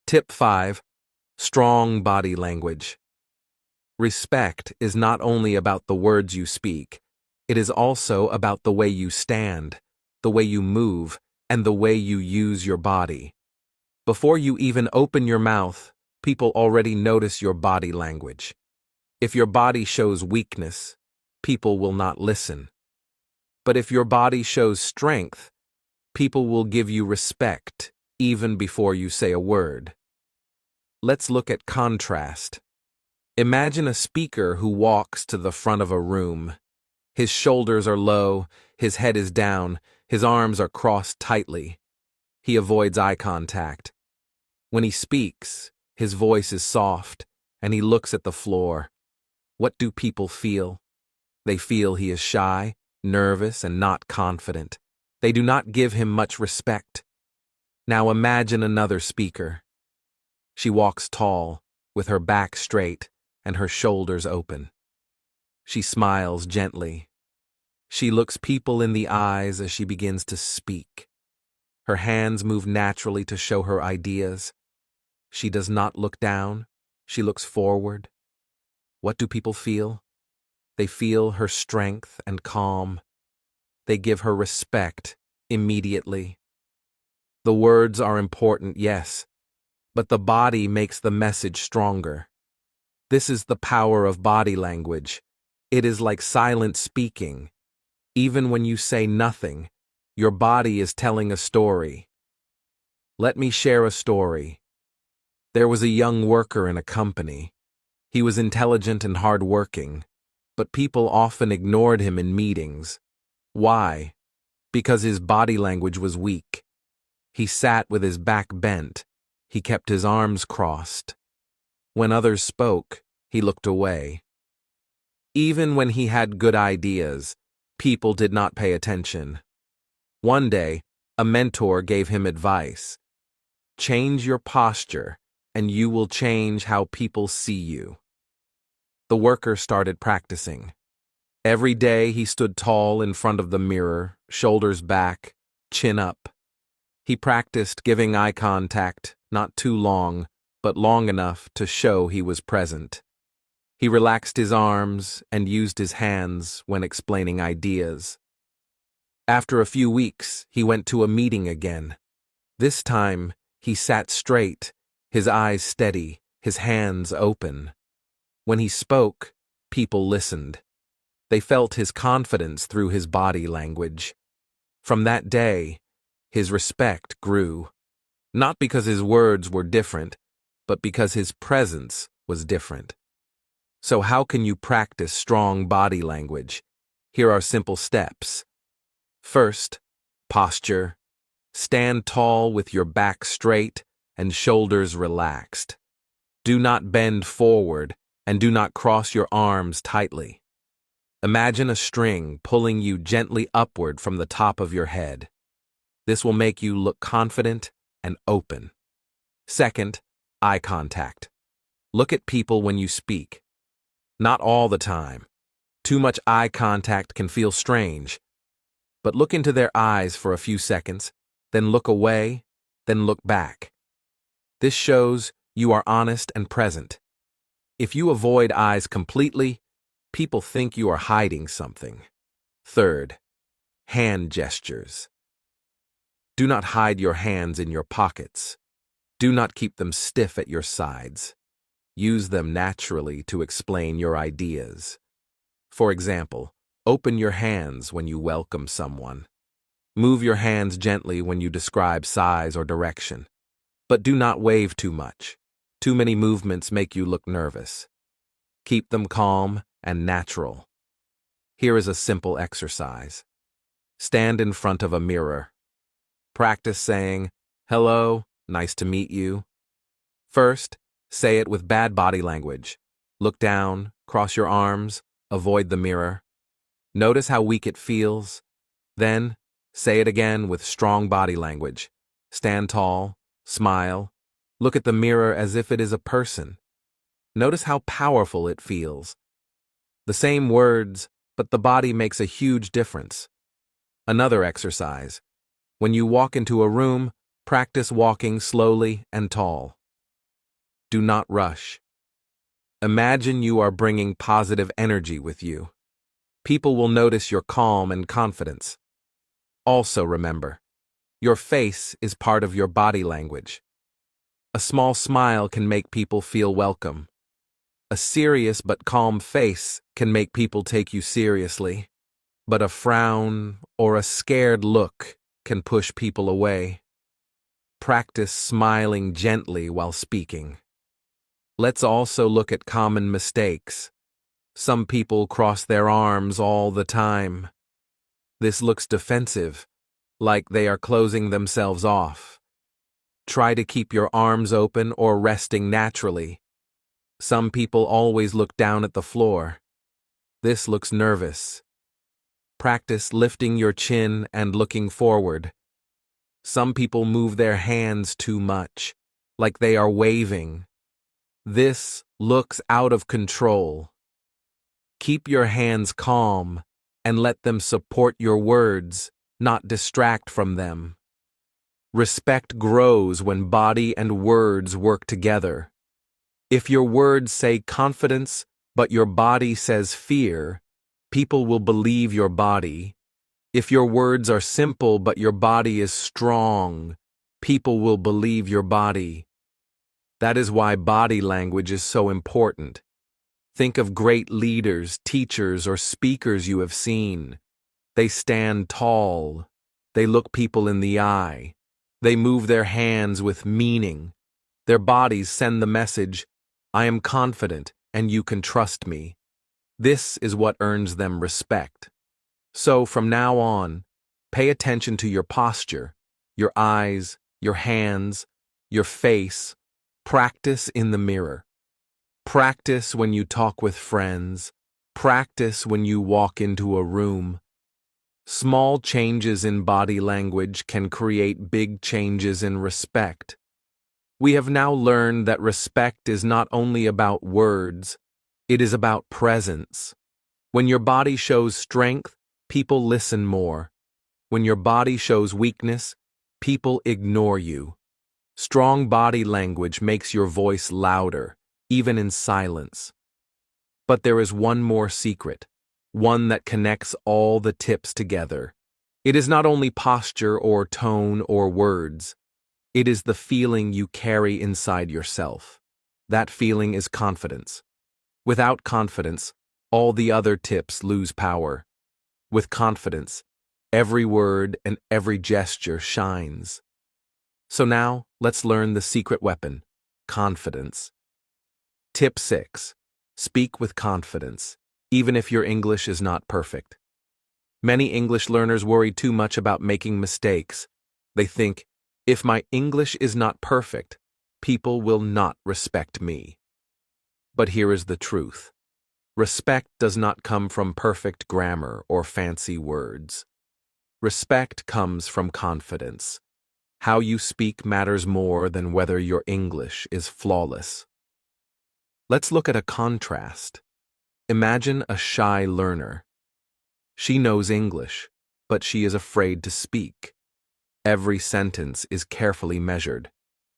Tip 5. Strong body language. Respect is not only about the words you speak, it is also about the way you stand, the way you move, and the way you use your body. Before you even open your mouth, people already notice your body language. If your body shows weakness, people will not listen. But if your body shows strength, people will give you respect even before you say a word. Let's look at contrast. Imagine a speaker who walks to the front of a room. His shoulders are low, his head is down, his arms are crossed tightly. He avoids eye contact. When he speaks, his voice is soft, and he looks at the floor. What do people feel? They feel he is shy, nervous, and not confident. They do not give him much respect. Now imagine another speaker. She walks tall, with her back straight and her shoulders open. She smiles gently. She looks people in the eyes as she begins to speak. Her hands move naturally to show her ideas. She does not look down. She looks forward. What do people feel? They feel her strength and calm. They give her respect immediately. The words are important, yes, but the body makes the message stronger. This is the power of body language. It is like silent speaking. Even when you say nothing, your body is telling a story. Let me share a story. There was a young worker in a company. He was intelligent and hardworking, but people often ignored him in meetings. Why? Because his body language was weak. He sat with his back bent. He kept his arms crossed. When others spoke, he looked away. Even when he had good ideas, people did not pay attention. One day, a mentor gave him advice. Change your posture, and you will change how people see you. The worker started practicing. Every day he stood tall in front of the mirror, shoulders back, chin up. He practiced giving eye contact, not too long, but long enough to show he was present. He relaxed his arms and used his hands when explaining ideas. After a few weeks, he went to a meeting again. This time, he sat straight, his eyes steady, his hands open. When he spoke, people listened. They felt his confidence through his body language. From that day, his respect grew. Not because his words were different, but because his presence was different. So how can you practice strong body language? Here are simple steps. First, posture. Stand tall with your back straight and shoulders relaxed. Do not bend forward and do not cross your arms tightly. Imagine a string pulling you gently upward from the top of your head. This will make you look confident and open. Second, eye contact. Look at people when you speak. Not all the time. Too much eye contact can feel strange. But look into their eyes for a few seconds, then look away, then look back. This shows you are honest and present. If you avoid eyes completely, people think you are hiding something. Third, hand gestures. Do not hide your hands in your pockets. Do not keep them stiff at your sides. Use them naturally to explain your ideas. For example, open your hands when you welcome someone. Move your hands gently when you describe size or direction. But do not wave too much. Too many movements make you look nervous. Keep them calm and natural. Here is a simple exercise. Stand in front of a mirror. Practice saying, "Hello, nice to meet you." First, say it with bad body language. Look down, cross your arms, avoid the mirror. Notice how weak it feels. Then, say it again with strong body language. Stand tall, smile, look at the mirror as if it is a person. Notice how powerful it feels. The same words, but the body makes a huge difference. Another exercise. When you walk into a room, practice walking slowly and tall. Do not rush. Imagine you are bringing positive energy with you. People will notice your calm and confidence. Also remember, your face is part of your body language. A small smile can make people feel welcome. A serious but calm face can make people take you seriously, but a frown or a scared look can push people away. Practice smiling gently while speaking. Let's also look at common mistakes. Some people cross their arms all the time. This looks defensive, like they are closing themselves off. Try to keep your arms open or resting naturally. Some people always look down at the floor. This looks nervous. Practice lifting your chin and looking forward. Some people move their hands too much, like they are waving. This looks out of control. Keep your hands calm and let them support your words, not distract from them. Respect grows when body and words work together. If your words say confidence, but your body says fear, people will believe your body. If your words are simple, but your body is strong, people will believe your body. That is why body language is so important. Think of great leaders, teachers, or speakers you have seen. They stand tall. They look people in the eye. They move their hands with meaning. Their bodies send the message, I am confident and you can trust me. This is what earns them respect. So from now on, pay attention to your posture, your eyes, your hands, your face. Practice in the mirror. Practice when you talk with friends. Practice when you walk into a room. Small changes in body language can create big changes in respect. We have now learned that respect is not only about words, it is about presence. When your body shows strength, people listen more. When your body shows weakness, people ignore you. Strong body language makes your voice louder, even in silence. But there is one more secret, one that connects all the tips together. It is not only posture or tone or words. It is the feeling you carry inside yourself. That feeling is confidence. Without confidence, all the other tips lose power. With confidence, every word and every gesture shines. So now, let's learn the secret weapon, confidence. Tip 6. Speak with confidence, even if your English is not perfect. Many English learners worry too much about making mistakes. They think, if my English is not perfect, people will not respect me. But here is the truth. Respect does not come from perfect grammar or fancy words. Respect comes from confidence. How you speak matters more than whether your English is flawless. Let's look at a contrast. Imagine a shy learner. She knows English, but she is afraid to speak. Every sentence is carefully measured.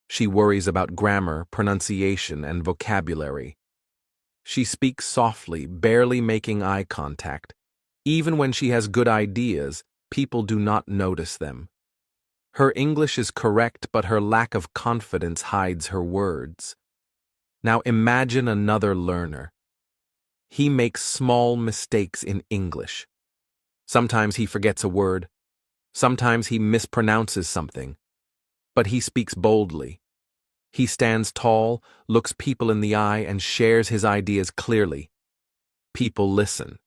She worries about grammar, pronunciation, and vocabulary. She speaks softly, barely making eye contact. Even when she has good ideas, people do not notice them. Her English is correct, but her lack of confidence hides her words. Now imagine another learner. He makes small mistakes in English. Sometimes he forgets a word. Sometimes he mispronounces something. But he speaks boldly. He stands tall, looks people in the eye, and shares his ideas clearly. People listen.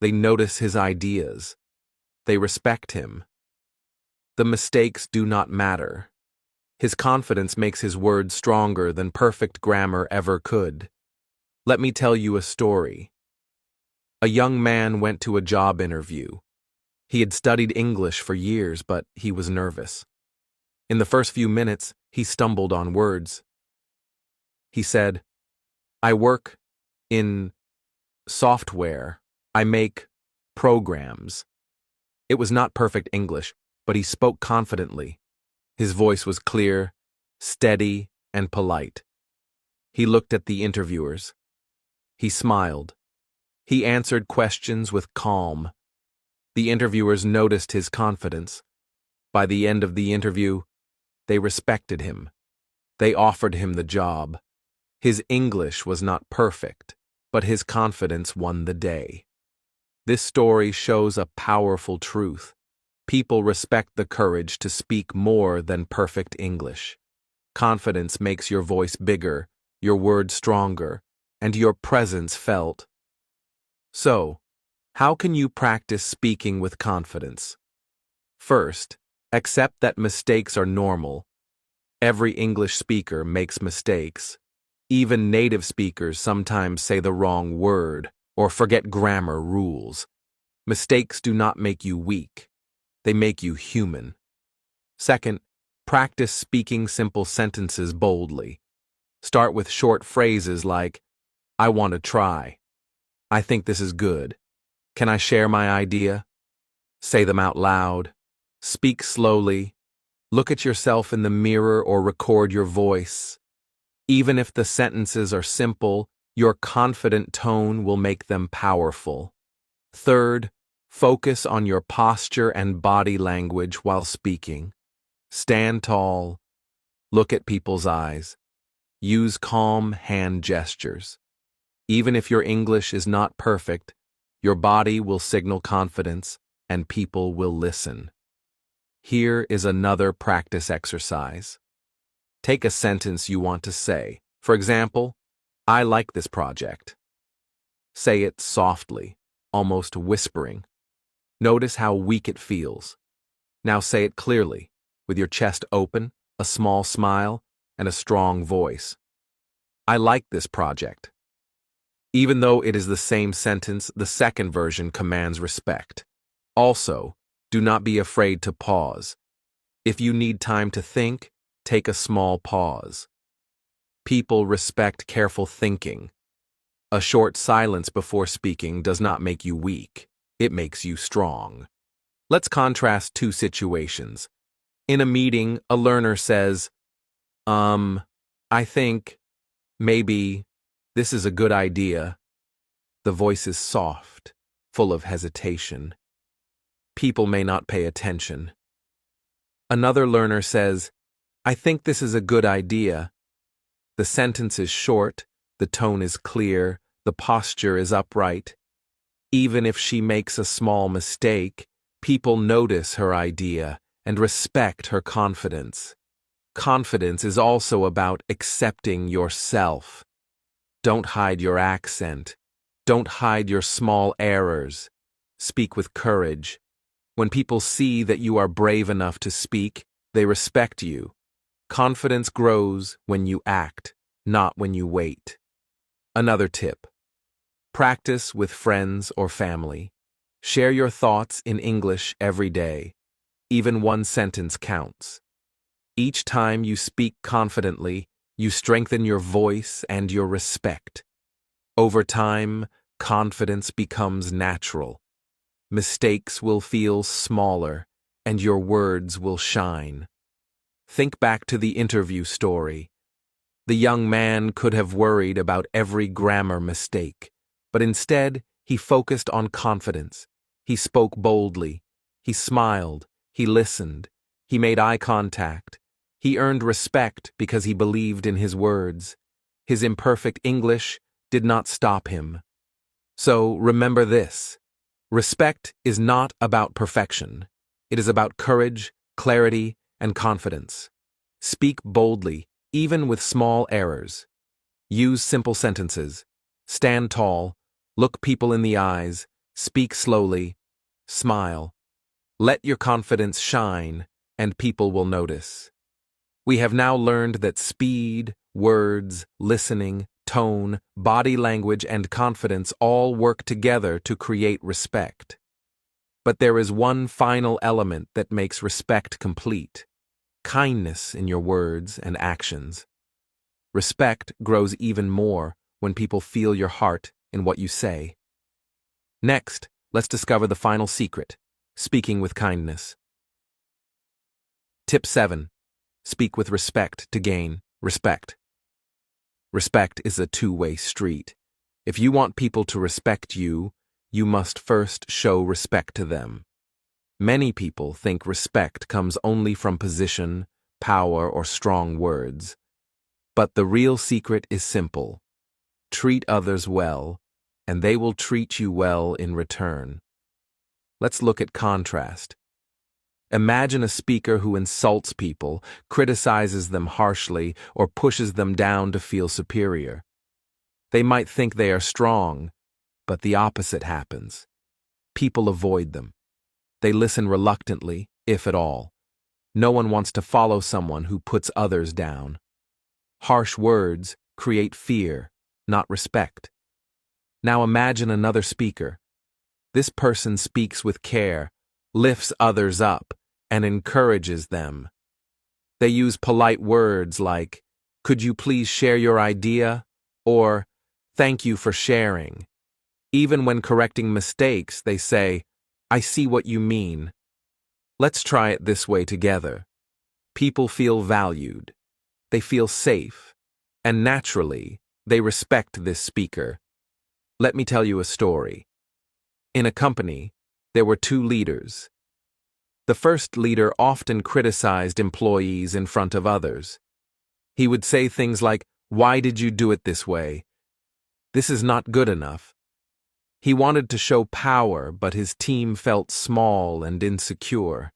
They notice his ideas. They respect him. The mistakes do not matter. His confidence makes his words stronger than perfect grammar ever could. Let me tell you a story. A young man went to a job interview. He had studied English for years, but he was nervous. In the first few minutes, he stumbled on words. He said, I work in software. I make programs. It was not perfect English, but he spoke confidently. His voice was clear, steady, and polite. He looked at the interviewers. He smiled. He answered questions with calm. The interviewers noticed his confidence. By the end of the interview, they respected him. They offered him the job. His English was not perfect, but his confidence won the day. This story shows a powerful truth. People respect the courage to speak more than perfect English. Confidence makes your voice bigger, your words stronger, and your presence felt. So, how can you practice speaking with confidence? First, accept that mistakes are normal. Every English speaker makes mistakes. Even native speakers sometimes say the wrong word or forget grammar rules. Mistakes do not make you weak. They make you human. Second, practice speaking simple sentences boldly. Start with short phrases like, I want to try. I think this is good. Can I share my idea? Say them out loud. Speak slowly. Look at yourself in the mirror or record your voice. Even if the sentences are simple, your confident tone will make them powerful. Third, focus on your posture and body language while speaking. Stand tall. Look at people's eyes. Use calm hand gestures. Even if your English is not perfect, your body will signal confidence and people will listen. Here is another practice exercise. Take a sentence you want to say. For example, I like this project. Say it softly, almost whispering. Notice how weak it feels. Now say it clearly, with your chest open, a small smile, and a strong voice. I like this project. Even though it is the same sentence, the second version commands respect. Also, do not be afraid to pause. If you need time to think, take a small pause. People respect careful thinking. A short silence before speaking does not make you weak. It makes you strong. Let's contrast two situations. In a meeting, a learner says, I think, maybe, this is a good idea. The voice is soft, full of hesitation. People may not pay attention. Another learner says, I think this is a good idea. The sentence is short, the tone is clear, the posture is upright. Even if she makes a small mistake, people notice her idea and respect her confidence. Confidence is also about accepting yourself. Don't hide your accent. Don't hide your small errors. Speak with courage. When people see that you are brave enough to speak, they respect you. Confidence grows when you act, not when you wait. Another tip. Practice with friends or family. Share your thoughts in English every day. Even one sentence counts. Each time you speak confidently, you strengthen your voice and your respect. Over time, confidence becomes natural. Mistakes will feel smaller, and your words will shine. Think back to the interview story. The young man could have worried about every grammar mistake, but instead, he focused on confidence. He spoke boldly. He smiled. He listened. He made eye contact. He earned respect because he believed in his words. His imperfect English did not stop him. So remember this. Respect is not about perfection. It is about courage, clarity, and confidence. Speak boldly, even with small errors. Use simple sentences. Stand tall. Look people in the eyes. Speak slowly. Smile. Let your confidence shine, and people will notice. We have now learned that speed, words, listening, tone, body language, and confidence all work together to create respect. But there is one final element that makes respect complete: kindness in your words and actions. Respect grows even more when people feel your heart in what you say. Next, let's discover the final secret: speaking with kindness. Tip 7. Speak with respect to gain respect. Respect is a two-way street. If you want people to respect you, you must first show respect to them. Many people think respect comes only from position, power, or strong words. But the real secret is simple. Treat others well, and they will treat you well in return. Let's look at contrast. Imagine a speaker who insults people, criticizes them harshly, or pushes them down to feel superior. They might think they are strong, but the opposite happens. People avoid them. They listen reluctantly, if at all. No one wants to follow someone who puts others down. Harsh words create fear, not respect. Now imagine another speaker. This person speaks with care, lifts others up, and encourages them. They use polite words like, "Could you please share your idea?" or "Thank you for sharing." Even when correcting mistakes, they say, "I see what you mean." Let's try it this way together. People feel valued. They feel safe. And naturally, they respect this speaker. Let me tell you a story. In a company, there were two leaders. The first leader often criticized employees in front of others. He would say things like, "Why did you do it this way? This is not good enough." He wanted to show power, but his team felt small and insecure.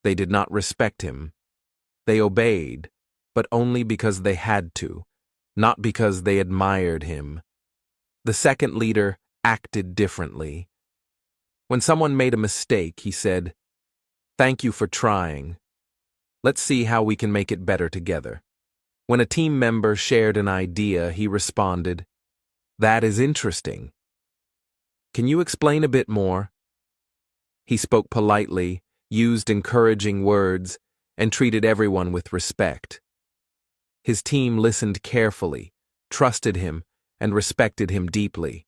They did not respect him. They obeyed, but only because they had to, not because they admired him. The second leader acted differently. When someone made a mistake, he said, "Thank you for trying. Let's see how we can make it better together." When a team member shared an idea, he responded, "That is interesting. Can you explain a bit more?" He spoke politely, used encouraging words, and treated everyone with respect. His team listened carefully, trusted him, and respected him deeply.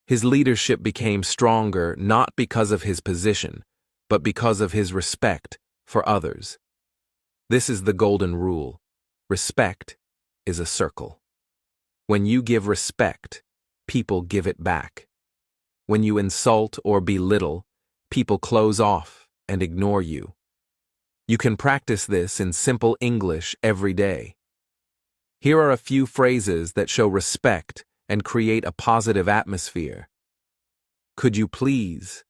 His leadership became stronger not because of his position, but because of his respect for others. This is the golden rule. Respect is a circle. When you give respect, people give it back. When you insult or belittle, people close off and ignore you. You can practice this in simple English every day. Here are a few phrases that show respect and create a positive atmosphere. Could you please?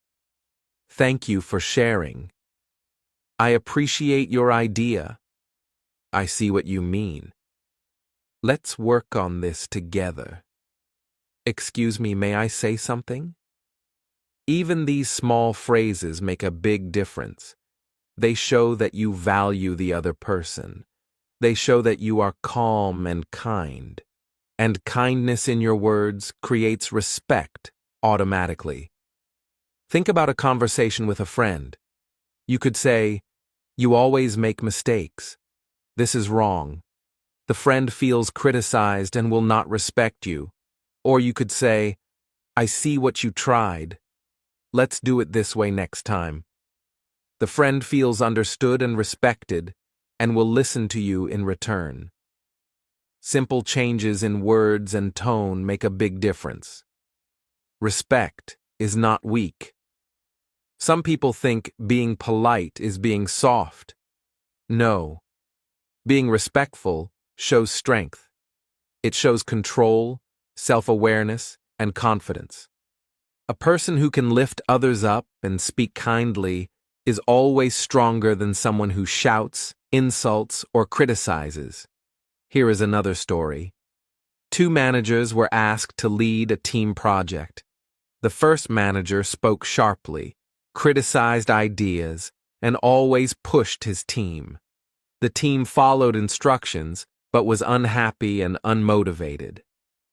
Thank you for sharing. I appreciate your idea. I see what you mean. Let's work on this together. Excuse me, may I say something? Even these small phrases make a big difference. They show that you value the other person. They show that you are calm and kind. And kindness in your words creates respect automatically. Think about a conversation with a friend. You could say, "You always make mistakes. This is wrong." The friend feels criticized and will not respect you. Or you could say, "I see what you tried. Let's do it this way next time." The friend feels understood and respected and will listen to you in return. Simple changes in words and tone make a big difference. Respect is not weak. Some people think being polite is being soft. No. Being respectful shows strength. It shows control, self-awareness, and confidence. A person who can lift others up and speak kindly is always stronger than someone who shouts, insults, or criticizes. Here is another story. Two managers were asked to lead a team project. The first manager spoke sharply, criticized ideas, and always pushed his team. The team followed instructions, but was unhappy and unmotivated.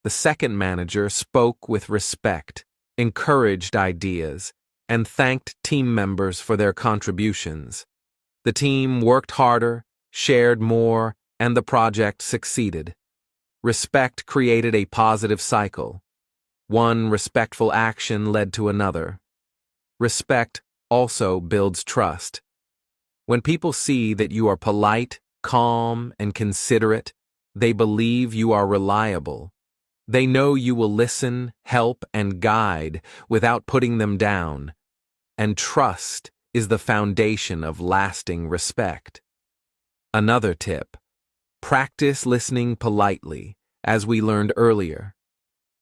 The second manager spoke with respect, encouraged ideas, and thanked team members for their contributions. The team worked harder, shared more, and the project succeeded. Respect created a positive cycle. One respectful action led to another. Respect also builds trust. When people see that you are polite, calm, and considerate, they believe you are reliable. They know you will listen, help, and guide without putting them down. And trust is the foundation of lasting respect. Another tip: practice listening politely, as we learned earlier.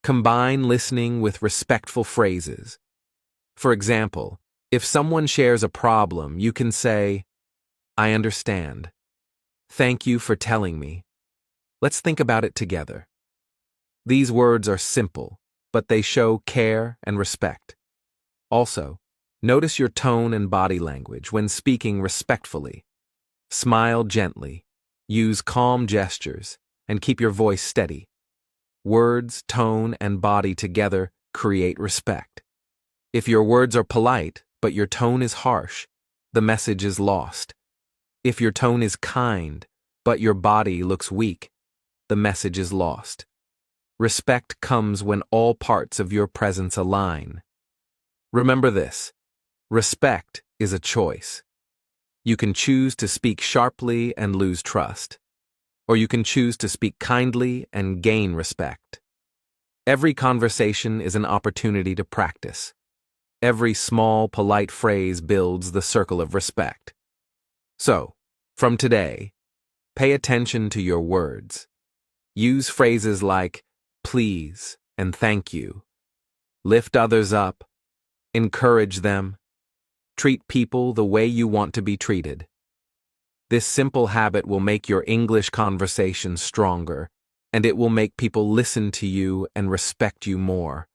Combine listening with respectful phrases. For example, if someone shares a problem, you can say, "I understand. Thank you for telling me. Let's think about it together." These words are simple, but they show care and respect. Also, notice your tone and body language when speaking respectfully. Smile gently, use calm gestures, and keep your voice steady. Words, tone, and body together create respect. If your words are polite, but your tone is harsh, the message is lost. If your tone is kind, but your body looks weak, the message is lost. Respect comes when all parts of your presence align. Remember this: respect is a choice. You can choose to speak sharply and lose trust, or you can choose to speak kindly and gain respect. Every conversation is an opportunity to practice. Every small, polite phrase builds the circle of respect. So, from today, pay attention to your words. Use phrases like please and thank you. Lift others up. Encourage them. Treat people the way you want to be treated. This simple habit will make your English conversation stronger, and it will make people listen to you and respect you more.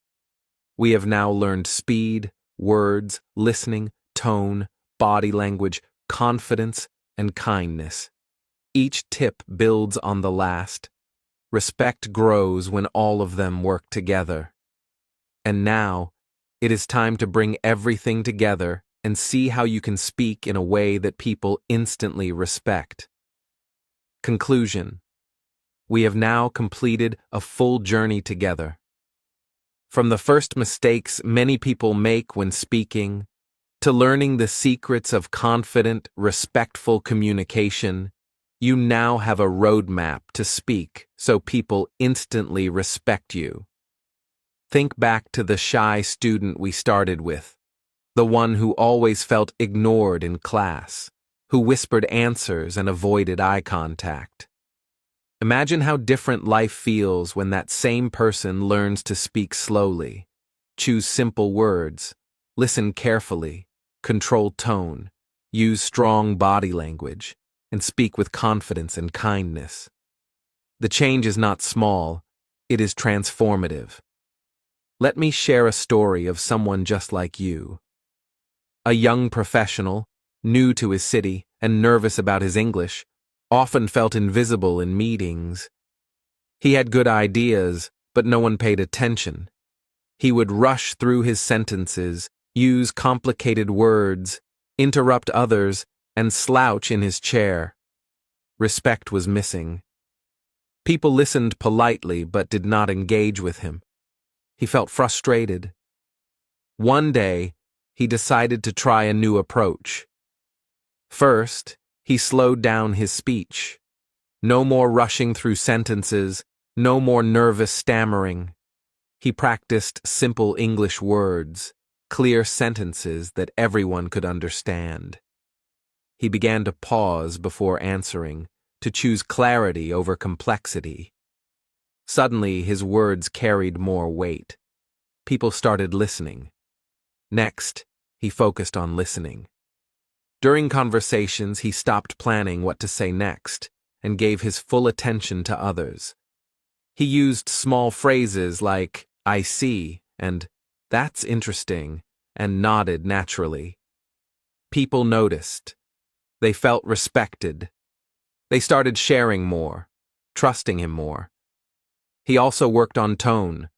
We have now learned speed, words, listening, tone, body language, confidence, and kindness. Each tip builds on the last. Respect grows when all of them work together. And now, it is time to bring everything together and see how you can speak in a way that people instantly respect. Conclusion: we have now completed a full journey together. From the first mistakes many people make when speaking, to learning the secrets of confident, respectful communication, you now have a roadmap to speak so people instantly respect you. Think back to the shy student we started with, the one who always felt ignored in class, who whispered answers and avoided eye contact. Imagine how different life feels when that same person learns to speak slowly, choose simple words, listen carefully, control tone, use strong body language, and speak with confidence and kindness. The change is not small, it is transformative. Let me share a story of someone just like you. A young professional, new to his city and nervous about his English, often felt invisible in meetings. He had good ideas, but no one paid attention. He would rush through his sentences, use complicated words, interrupt others, and slouch in his chair. Respect was missing. People listened politely but did not engage with him. He felt frustrated. One day, he decided to try a new approach. First, he slowed down his speech. No more rushing through sentences, no more nervous stammering. He practiced simple English words, clear sentences that everyone could understand. He began to pause before answering, to choose clarity over complexity. Suddenly, his words carried more weight. People started listening. Next, he focused on listening. During conversations, he stopped planning what to say next and gave his full attention to others. He used small phrases like, "I see," and "That's interesting," and nodded naturally. People noticed. They felt respected. They started sharing more, trusting him more. He also worked on tone.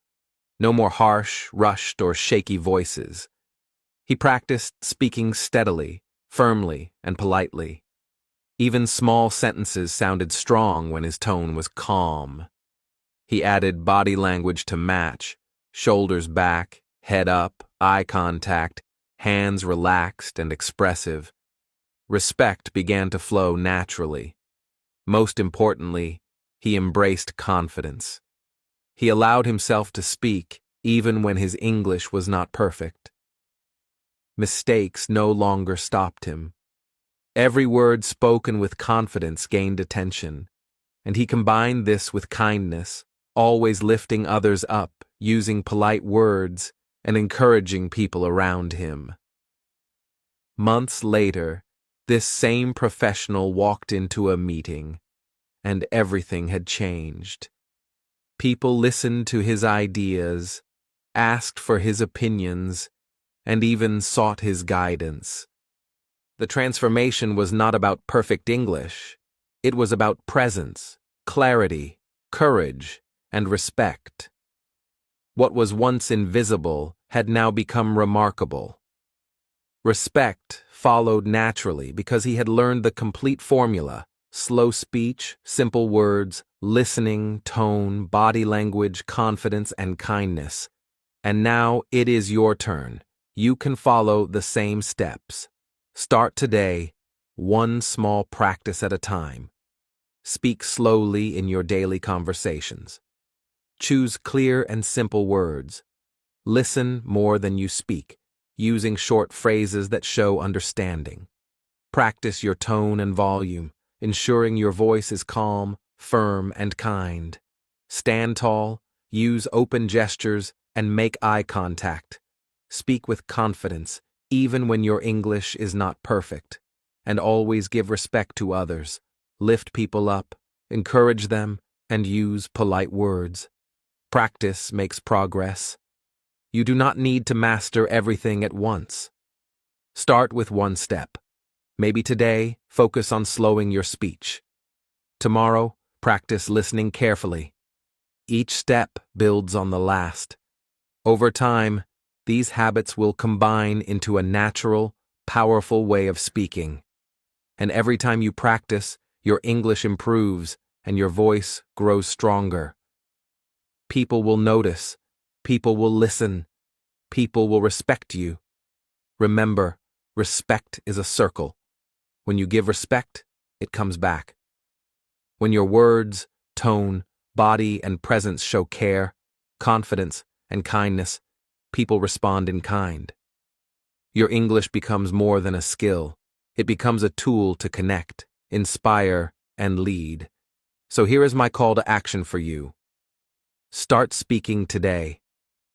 No more harsh, rushed, or shaky voices. He practiced speaking steadily, firmly, and politely. Even small sentences sounded strong when his tone was calm. He added body language to match, shoulders back, head up, eye contact, hands relaxed and expressive. Respect began to flow naturally. Most importantly, he embraced confidence. He allowed himself to speak even when his English was not perfect. Mistakes no longer stopped him. Every word spoken with confidence gained attention, and he combined this with kindness, always lifting others up, using polite words, and encouraging people around him. Months later, this same professional walked into a meeting, and everything had changed. People listened to his ideas, asked for his opinions, and even sought his guidance. The transformation was not about perfect English. It was about presence, clarity, courage, and respect. What was once invisible had now become remarkable. Respect followed naturally because he had learned the complete formula: slow speech, simple words, listening, tone, body language, confidence, and kindness. And now it is your turn. You can follow the same steps. Start today, one small practice at a time. Speak slowly in your daily conversations. Choose clear and simple words. Listen more than you speak, using short phrases that show understanding. Practice your tone and volume, ensuring your voice is calm, firm, and kind. Stand tall, use open gestures, and make eye contact. Speak with confidence, even when your English is not perfect. And always give respect to others. Lift people up, encourage them, and use polite words. Practice makes progress. You do not need to master everything at once. Start with one step. Maybe today, focus on slowing your speech. Tomorrow, practice listening carefully. Each step builds on the last. Over time, these habits will combine into a natural, powerful way of speaking. And every time you practice, your English improves and your voice grows stronger. People will notice. People will listen. People will respect you. Remember, respect is a circle. When you give respect, it comes back. When your words, tone, body, and presence show care, confidence, and kindness, people respond in kind. Your English becomes more than a skill. It becomes a tool to connect, inspire, and lead. So here is my call to action for you. Start speaking today.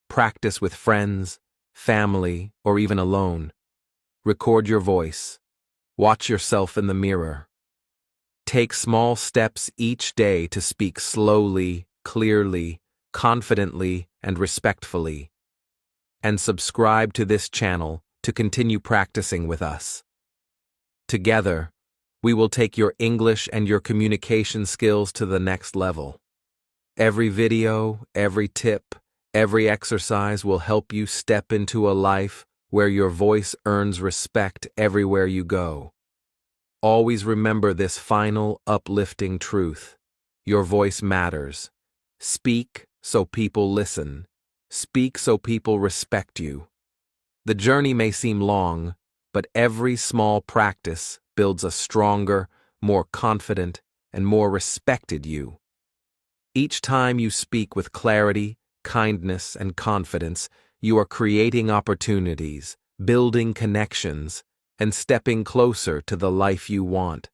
Practice with friends, family, or even alone. Record your voice. Watch yourself in the mirror. Take small steps each day to speak slowly, clearly, confidently, and respectfully. And subscribe to this channel to continue practicing with us. Together, we will take your English and your communication skills to the next level. Every video, every tip, every exercise will help you step into a life where your voice earns respect everywhere you go. Always remember this final, uplifting truth. Your voice matters. Speak so people listen. Speak so people respect you. The journey may seem long, but every small practice builds a stronger, more confident, and more respected you. Each time you speak with clarity, kindness, and confidence, you are creating opportunities, building connections, and stepping closer to the life you want.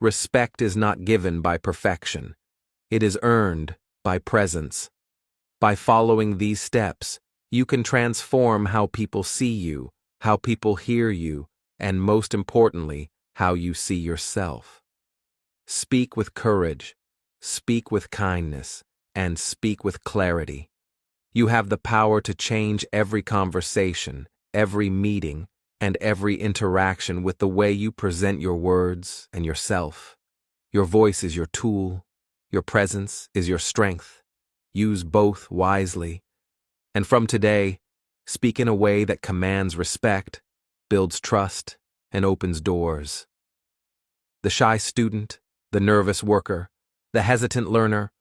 Respect is not given by perfection. It is earned by presence. By following these steps, you can transform how people see you, how people hear you, and most importantly, how you see yourself. Speak with courage. Speak with kindness, and speak with clarity. You have the power to change every conversation, every meeting, and every interaction with the way you present your words and yourself. Your voice is your tool. Your presence is your strength. Use both wisely. And from today, speak in a way that commands respect, builds trust, and opens doors. The shy student, the nervous worker, the hesitant learner,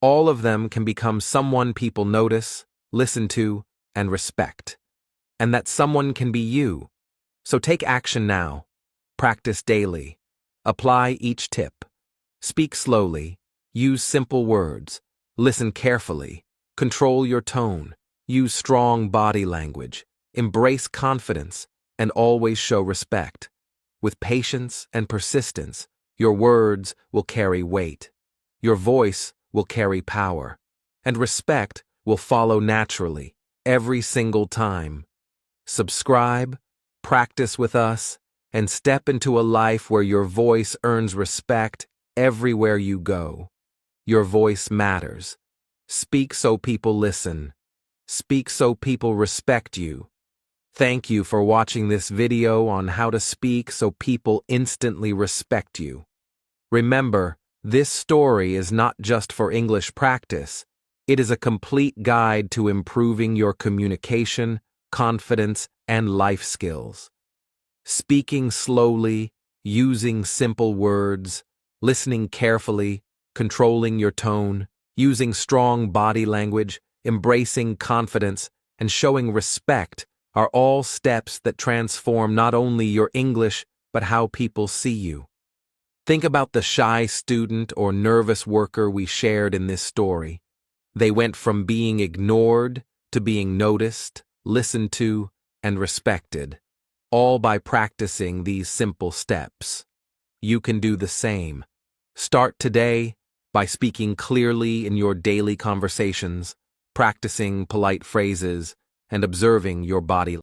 All of them can become someone people notice, listen to, and respect. And that someone can be you. So take action now. Practice daily. Apply each tip. Speak slowly. Use simple words. Listen carefully. Control your tone. Use strong body language. Embrace confidence, and always show respect. With patience and persistence, your words will carry weight. Your voice will carry power. And respect will follow naturally, every single time. Subscribe, practice with us, and step into a life where your voice earns respect everywhere you go. Your voice matters. Speak so people listen. Speak so people respect you. Thank you for watching this video on how to speak so people instantly respect you. Remember, this story is not just for English practice. It is a complete guide to improving your communication, confidence, and life skills. Speaking slowly, using simple words, listening carefully, controlling your tone, using strong body language, embracing confidence, and showing respect are all steps that transform not only your English, but how people see you. Think about the shy student or nervous worker we shared in this story. They went from being ignored to being noticed, listened to, and respected, all by practicing these simple steps. You can do the same. Start today by speaking clearly in your daily conversations, practicing polite phrases, and observing your body